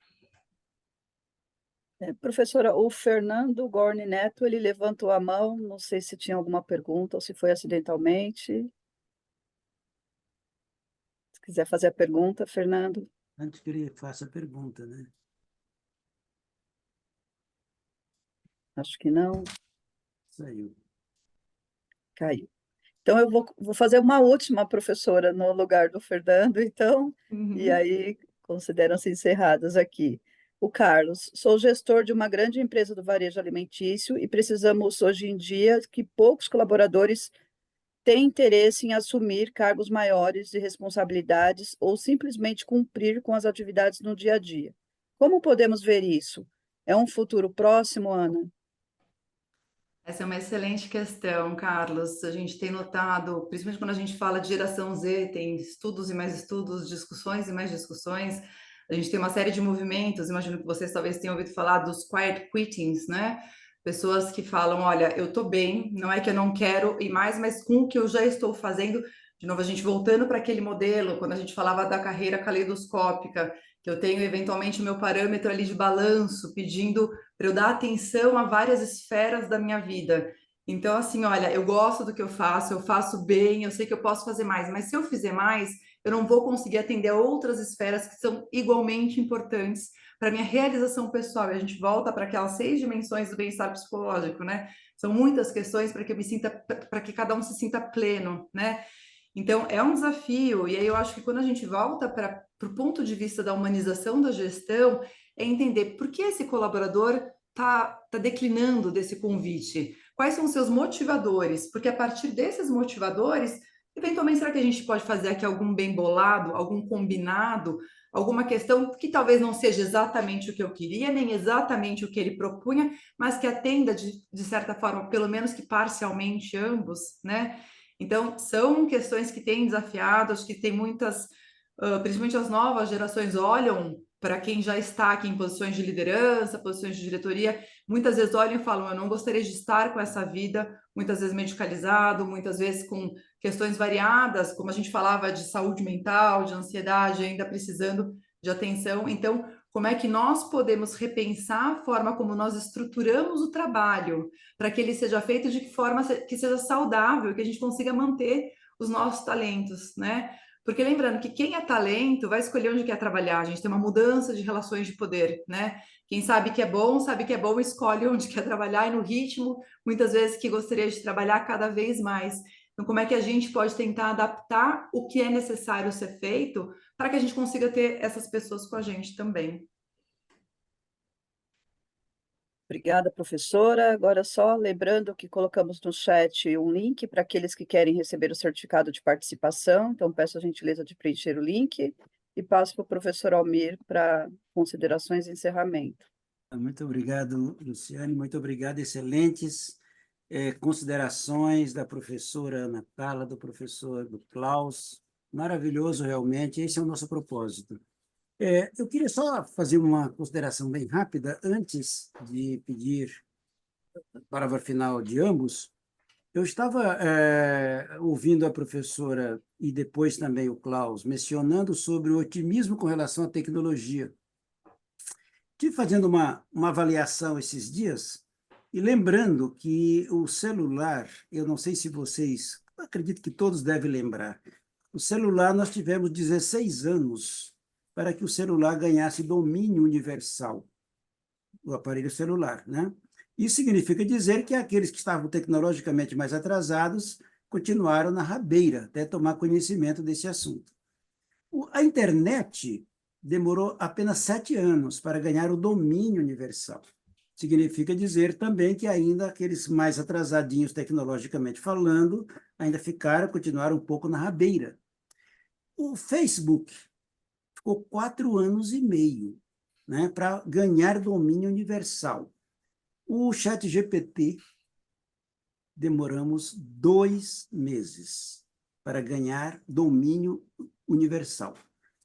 Professora, o Fernando Gorni Neto, ele levantou a mão, não sei se tinha alguma pergunta ou se foi acidentalmente. Se quiser fazer a pergunta, Fernando. Antes que ele faça a pergunta, né? Acho que não, Saiu. caiu. Então, eu vou fazer uma última, professora, no lugar do Fernando, então, e aí consideram-se encerradas aqui. O Carlos, sou gestor de uma grande empresa do varejo alimentício e precisamos, hoje em dia, que poucos colaboradores têm interesse em assumir cargos maiores de responsabilidades ou simplesmente cumprir com as atividades no dia a dia. Como podemos ver isso? É um futuro próximo, Ana? Essa é uma excelente questão, Carlos. A gente tem notado, principalmente quando a gente fala de geração Z, tem estudos e mais estudos, discussões e mais discussões. A gente tem uma série de movimentos, imagino que vocês talvez tenham ouvido falar dos quiet quittings, né? Pessoas que falam, olha, eu tô bem, não é que eu não quero ir mais, mas com o que eu já estou fazendo, de novo, a gente voltando para aquele modelo, quando a gente falava da carreira caleidoscópica, que eu tenho eventualmente o meu parâmetro ali de balanço, pedindo para eu dar atenção a várias esferas da minha vida. Então, assim, olha, eu gosto do que eu faço bem, eu sei que eu posso fazer mais, mas se eu fizer mais, eu não vou conseguir atender a outras esferas que são igualmente importantes para minha realização pessoal. E a gente volta para aquelas 6 dimensões do bem-estar psicológico, né? São muitas questões para que eu me sinta, para que cada um se sinta pleno, né? Então, é um desafio, e aí eu acho que quando a gente volta para o ponto de vista da humanização da gestão, é entender por que esse colaborador está declinando desse convite, quais são os seus motivadores, porque a partir desses motivadores, eventualmente, será que a gente pode fazer aqui algum bem bolado, algum combinado, alguma questão que talvez não seja exatamente o que eu queria, nem exatamente o que ele propunha, mas que atenda, de certa forma, pelo menos que parcialmente ambos, né? Então, são questões que têm desafiado, acho que tem muitas, principalmente as novas gerações olham para quem já está aqui em posições de liderança, posições de diretoria, muitas vezes olham e falam, eu não gostaria de estar com essa vida, muitas vezes medicalizado, muitas vezes com questões variadas, como a gente falava de saúde mental, de ansiedade, ainda precisando de atenção. Então, como é que nós podemos repensar a forma como nós estruturamos o trabalho, para que ele seja feito de forma que seja saudável, que a gente consiga manter os nossos talentos, né? Porque lembrando que quem é talento vai escolher onde quer trabalhar. A gente tem uma mudança de relações de poder, né? Quem sabe que é bom, sabe que é bom, escolhe onde quer trabalhar e no ritmo, muitas vezes, que gostaria de trabalhar cada vez mais. Então, como é que a gente pode tentar adaptar o que é necessário ser feito para que a gente consiga ter essas pessoas com a gente também? Obrigada, professora. Agora, só lembrando que colocamos no chat um link para aqueles que querem receber o certificado de participação. Então, peço a gentileza de preencher o link e passo para o professor Almir para considerações e encerramento. Muito obrigado, Luciane, muito obrigado. Excelentes considerações da professora Ana Carla, do professor do Klaus. Maravilhoso, realmente. Esse é o nosso propósito. Eu queria só fazer uma consideração bem rápida antes de pedir a palavra final de ambos. Eu estava ouvindo a professora e depois também o Klaus mencionando sobre o otimismo com relação à tecnologia. Estive fazendo uma avaliação esses dias e lembrando que o celular, eu não sei se vocês, acredito que todos devem lembrar, o celular nós tivemos 16 anos para que o celular ganhasse domínio universal, o aparelho celular, né? Isso significa dizer que aqueles que estavam tecnologicamente mais atrasados continuaram na rabeira até tomar conhecimento desse assunto. A internet demorou apenas 7 anos para ganhar o domínio universal. Significa dizer também que ainda aqueles mais atrasadinhos tecnologicamente falando ainda continuaram um pouco na rabeira. O Facebook ficou 4 anos e meio, né, para ganhar domínio universal. O ChatGPT demoramos 2 meses para ganhar domínio universal.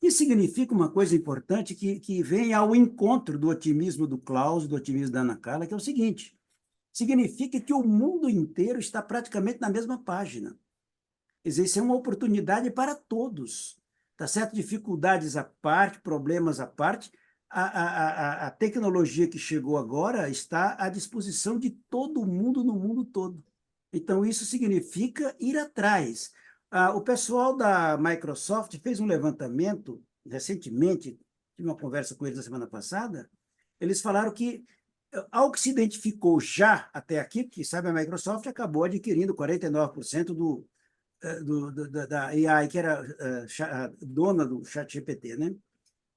Isso significa uma coisa importante que vem ao encontro do otimismo do Klaus, do otimismo da Ana Carla, que é o seguinte: significa que o mundo inteiro está praticamente na mesma página. Existe uma oportunidade para todos, tá certo? Dificuldades à parte, problemas à parte, a tecnologia que chegou agora está à disposição de todo mundo no mundo todo. Então, isso significa ir atrás. O pessoal da Microsoft fez um levantamento recentemente, tive uma conversa com eles na semana passada, eles falaram que algo que se identificou já até aqui, que sabe, a Microsoft acabou adquirindo 49% da AI, que era a dona do ChatGPT, né?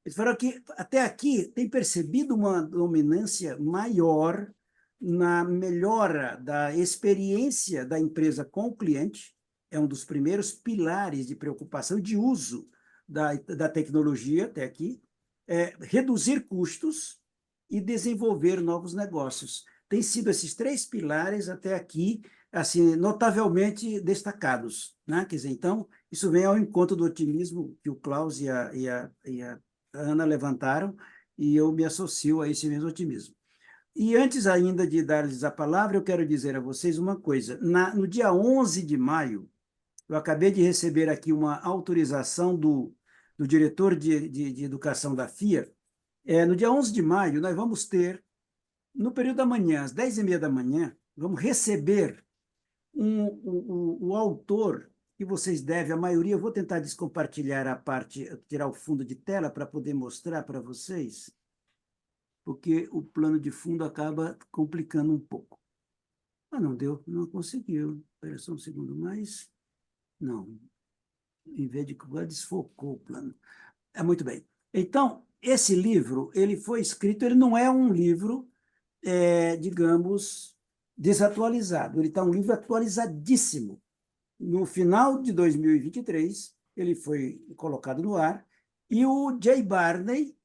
Eles falaram que até aqui tem percebido uma dominância maior na melhora da experiência da empresa com o cliente, é um dos primeiros pilares de preocupação de uso da tecnologia até aqui, reduzir custos e desenvolver novos negócios. Tem sido esses três pilares até aqui, assim, notavelmente destacados, né? Quer dizer, então, isso vem ao encontro do otimismo que o Klaus e a Ana levantaram, e eu me associo a esse mesmo otimismo. E antes ainda de dar-lhes a palavra, eu quero dizer a vocês uma coisa. No dia 11 de maio, eu acabei de receber aqui uma autorização do diretor de educação da FIA. No dia 11 de maio, nós vamos ter, no período da manhã, às 10h30 da manhã, vamos receber o autor que vocês devem, a maioria, eu vou tentar descompartilhar a parte, tirar o fundo de tela para poder mostrar para vocês, porque o plano de fundo acaba complicando um pouco. Não deu, não conseguiu. Espera só um segundo mais. Não, em vez de desfocou o plano. Muito bem. Então, esse livro, ele foi escrito, ele não é um livro, digamos, desatualizado. Ele está um livro atualizadíssimo. No final de 2023, ele foi colocado no ar, e o Jay Barney,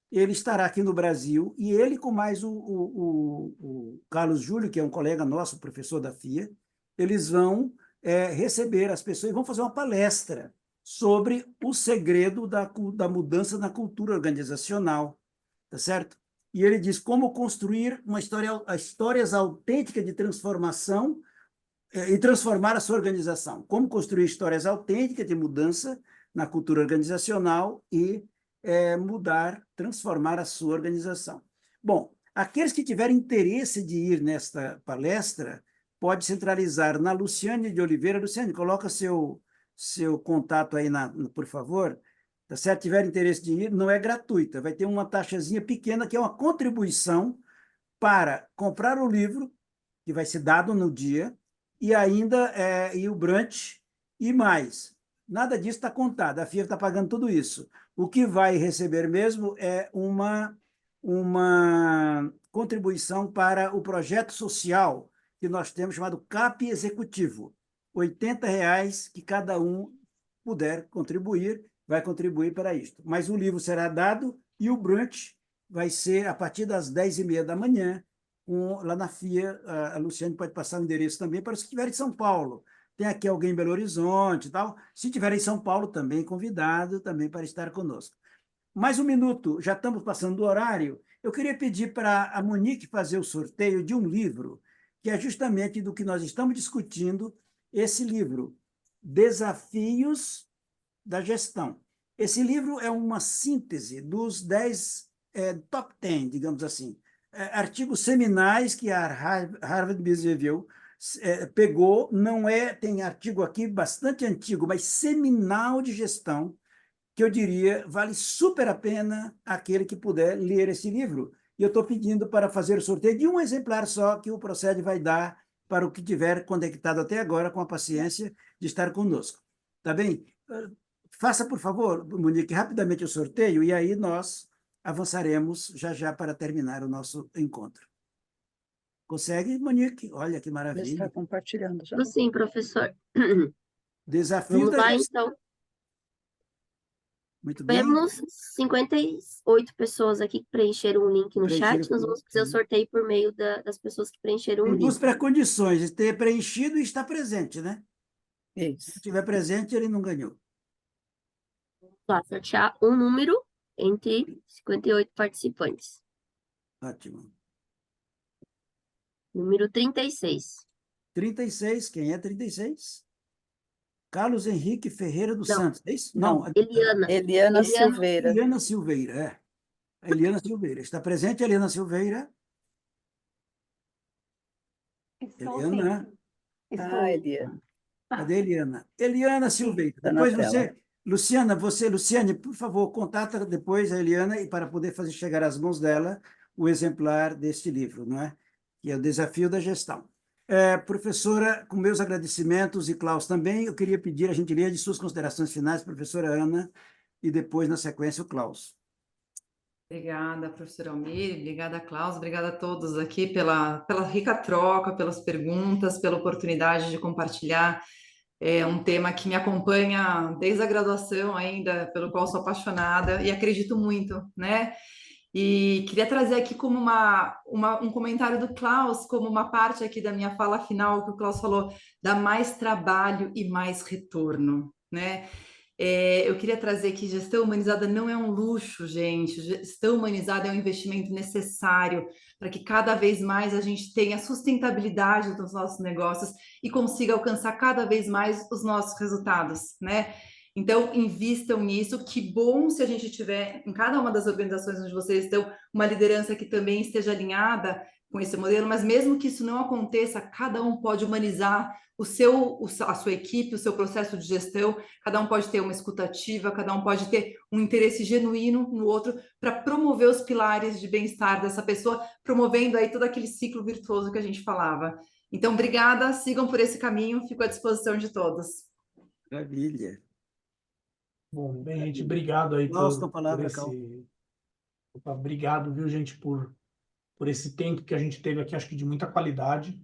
ele estará aqui no Brasil, e ele com mais o Carlos Júlio, que é um colega nosso, professor da FIA, eles vão receber as pessoas e vão fazer uma palestra sobre o segredo da mudança na cultura organizacional, tá certo? E ele diz como construir histórias autênticas de transformação e transformar a sua organização. Como construir histórias autênticas de mudança na cultura organizacional e transformar a sua organização. Bom, aqueles que tiverem interesse de ir nesta palestra, pode centralizar na Luciane de Oliveira. Luciane, coloca seu contato aí, por favor. Tá certo? Se tiver interesse de ir, não é gratuita, vai ter uma taxazinha pequena, que é uma contribuição para comprar o livro, que vai ser dado no dia, e ainda e o brunch, e mais. Nada disso está contado, a FIA está pagando tudo isso. O que vai receber mesmo é uma contribuição para o projeto social que nós temos, chamado CAP Executivo. R$ 80 que cada um puder contribuir, vai contribuir para isto. Mas o livro será dado e o brunch vai ser a partir das 10h30 da manhã, lá na FIA. A Luciane pode passar o endereço também para os que estiverem em São Paulo. Tem aqui alguém em Belo Horizonte e tal. Se estiver em São Paulo, também convidado também para estar conosco. Mais um minuto, já estamos passando do horário. Eu queria pedir para a Monique fazer o sorteio de um livro, que é justamente do que nós estamos discutindo, esse livro, Desafios da Gestão. Esse livro é uma síntese dos 10 top 10, digamos assim, artigos seminais que a Harvard Business Review pegou. Não tem artigo aqui bastante antigo, mas seminal de gestão, que eu diria vale super a pena aquele que puder ler esse livro. E eu estou pedindo para fazer o sorteio de um exemplar só, que o Procede vai dar para o que tiver conectado até agora, com a paciência de estar conosco. Tá bem? Faça, por favor, Monique, rapidamente o sorteio, e aí nós avançaremos já para terminar o nosso encontro. Consegue, Monique? Olha que Ele maravilha. está compartilhando já. Sim, professor. Desafio Vamos da lá, gestão. então. Muito bem. Temos 58 pessoas aqui que preencheram o link no Preencheram chat. Nós vamos fazer o sorteio por meio das pessoas que preencheram o Tem duas link. pré-condições: ter preenchido e estar presente, né? Isso. Se estiver presente, ele não ganhou. Vamos lá, sortear um número entre 58 participantes. Ótimo. Número 36. 36, quem é 36? Carlos Henrique Ferreira dos Santos, é isso? Não. Eliana. Eliana Silveira. Eliana Silveira, Eliana Silveira. Está presente, Eliana Silveira? Estou Eliana. sim. Estou. Eliana. Cadê a Eliana? Eliana Silveira. Tá na Depois tela. Luciane, por favor, contata depois a Eliana e para poder fazer chegar às mãos dela o exemplar deste livro, não é? Que é o Desafio da Gestão. Professora, com meus agradecimentos e Klaus também, eu queria pedir a gentileza de suas considerações finais, professora Ana, e depois, na sequência, o Klaus. Obrigada, professora Almir, obrigada, Klaus, obrigada a todos aqui pela rica troca, pelas perguntas, pela oportunidade de compartilhar um tema que me acompanha desde a graduação ainda, pelo qual sou apaixonada e acredito muito, né? E queria trazer aqui como um comentário do Klaus, como uma parte aqui da minha fala final, que o Klaus falou, dá mais trabalho e mais retorno, né? Eu queria trazer que gestão humanizada não é um luxo, gente. Gestão humanizada é um investimento necessário para que cada vez mais a gente tenha sustentabilidade dos nossos negócios e consiga alcançar cada vez mais os nossos resultados, né? Então, invistam nisso. Que bom se a gente tiver em cada uma das organizações onde vocês estão uma liderança que também esteja alinhada com esse modelo, mas mesmo que isso não aconteça, cada um pode humanizar a sua equipe, o seu processo de gestão, cada um pode ter uma escuta ativa, cada um pode ter um interesse genuíno no outro para promover os pilares de bem-estar dessa pessoa, promovendo aí todo aquele ciclo virtuoso que a gente falava. Então, obrigada, sigam por esse caminho, fico à disposição de todos. Maravilha. Bom, bem, gente, obrigado aí Klaus, com a por palavra, Klaus. esse... Opa, obrigado, viu, gente, por esse tempo que a gente teve aqui, acho que de muita qualidade.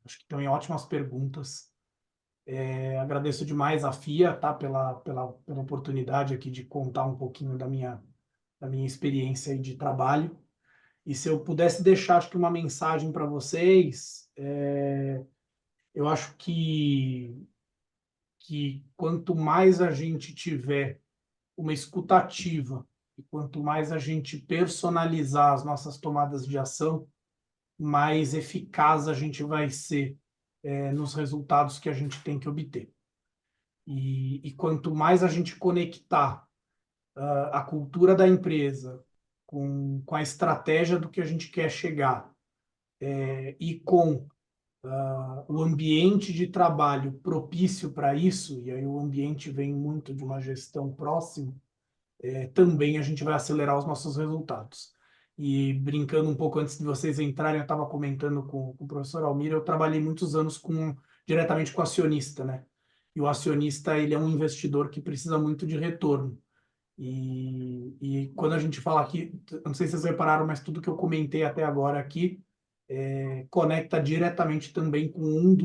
Acho que também ótimas perguntas. Agradeço demais a FIA, tá, pela oportunidade aqui de contar um pouquinho da minha experiência aí de trabalho. E se eu pudesse deixar, acho que uma mensagem para vocês, eu acho que quanto mais a gente tiver uma escuta ativa e quanto mais a gente personalizar as nossas tomadas de ação, mais eficaz a gente vai ser nos resultados que a gente tem que obter. E quanto mais a gente conectar a cultura da empresa com a estratégia do que a gente quer chegar e com o ambiente de trabalho propício para isso, e aí o ambiente vem muito de uma gestão próxima, também a gente vai acelerar os nossos resultados. E brincando um pouco antes de vocês entrarem, eu estava comentando com o professor Almir, eu trabalhei muitos anos diretamente com o acionista, né? E o acionista, ele é um investidor que precisa muito de retorno. E quando a gente fala aqui, não sei se vocês repararam, mas tudo que eu comentei até agora aqui conecta diretamente também com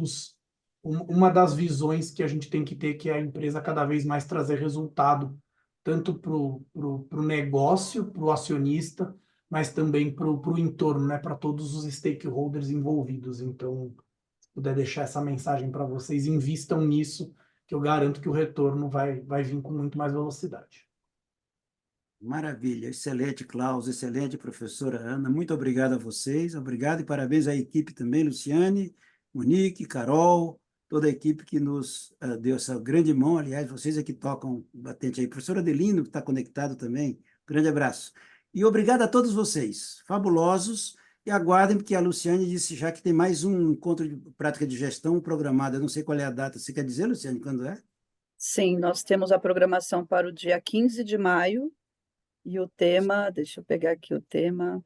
uma das visões que a gente tem que ter, que é a empresa cada vez mais trazer resultado, tanto para o negócio, para o acionista, mas também para o entorno, né, para todos os stakeholders envolvidos. Então, se puder deixar essa mensagem para vocês, invistam nisso, que eu garanto que o retorno vai vir com muito mais velocidade. Maravilha, excelente, Klaus, excelente, professora Ana. Muito obrigado a vocês, obrigado e parabéns à equipe também, Luciane, Monique, Carol, toda a equipe que nos deu essa grande mão. Aliás, vocês é que tocam batente aí. Professor Adelino, que está conectado também, grande abraço. E obrigado a todos vocês, fabulosos, e aguardem, porque a Luciane disse já que tem mais um encontro de prática de gestão programado. Eu não sei qual é a data. Você quer dizer, Luciane, quando é? Sim, nós temos a programação para o dia 15 de maio, e o tema, deixa eu pegar aqui o tema,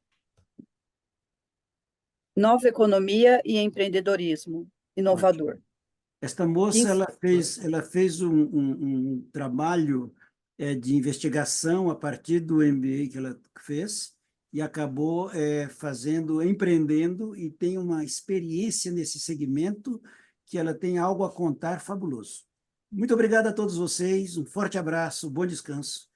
Nova Economia e Empreendedorismo Inovador. Esta moça, 15. ela fez um trabalho de investigação a partir do MBA que ela fez e acabou empreendendo, e tem uma experiência nesse segmento que ela tem algo a contar fabuloso. Muito obrigado a todos vocês, um forte abraço, bom descanso.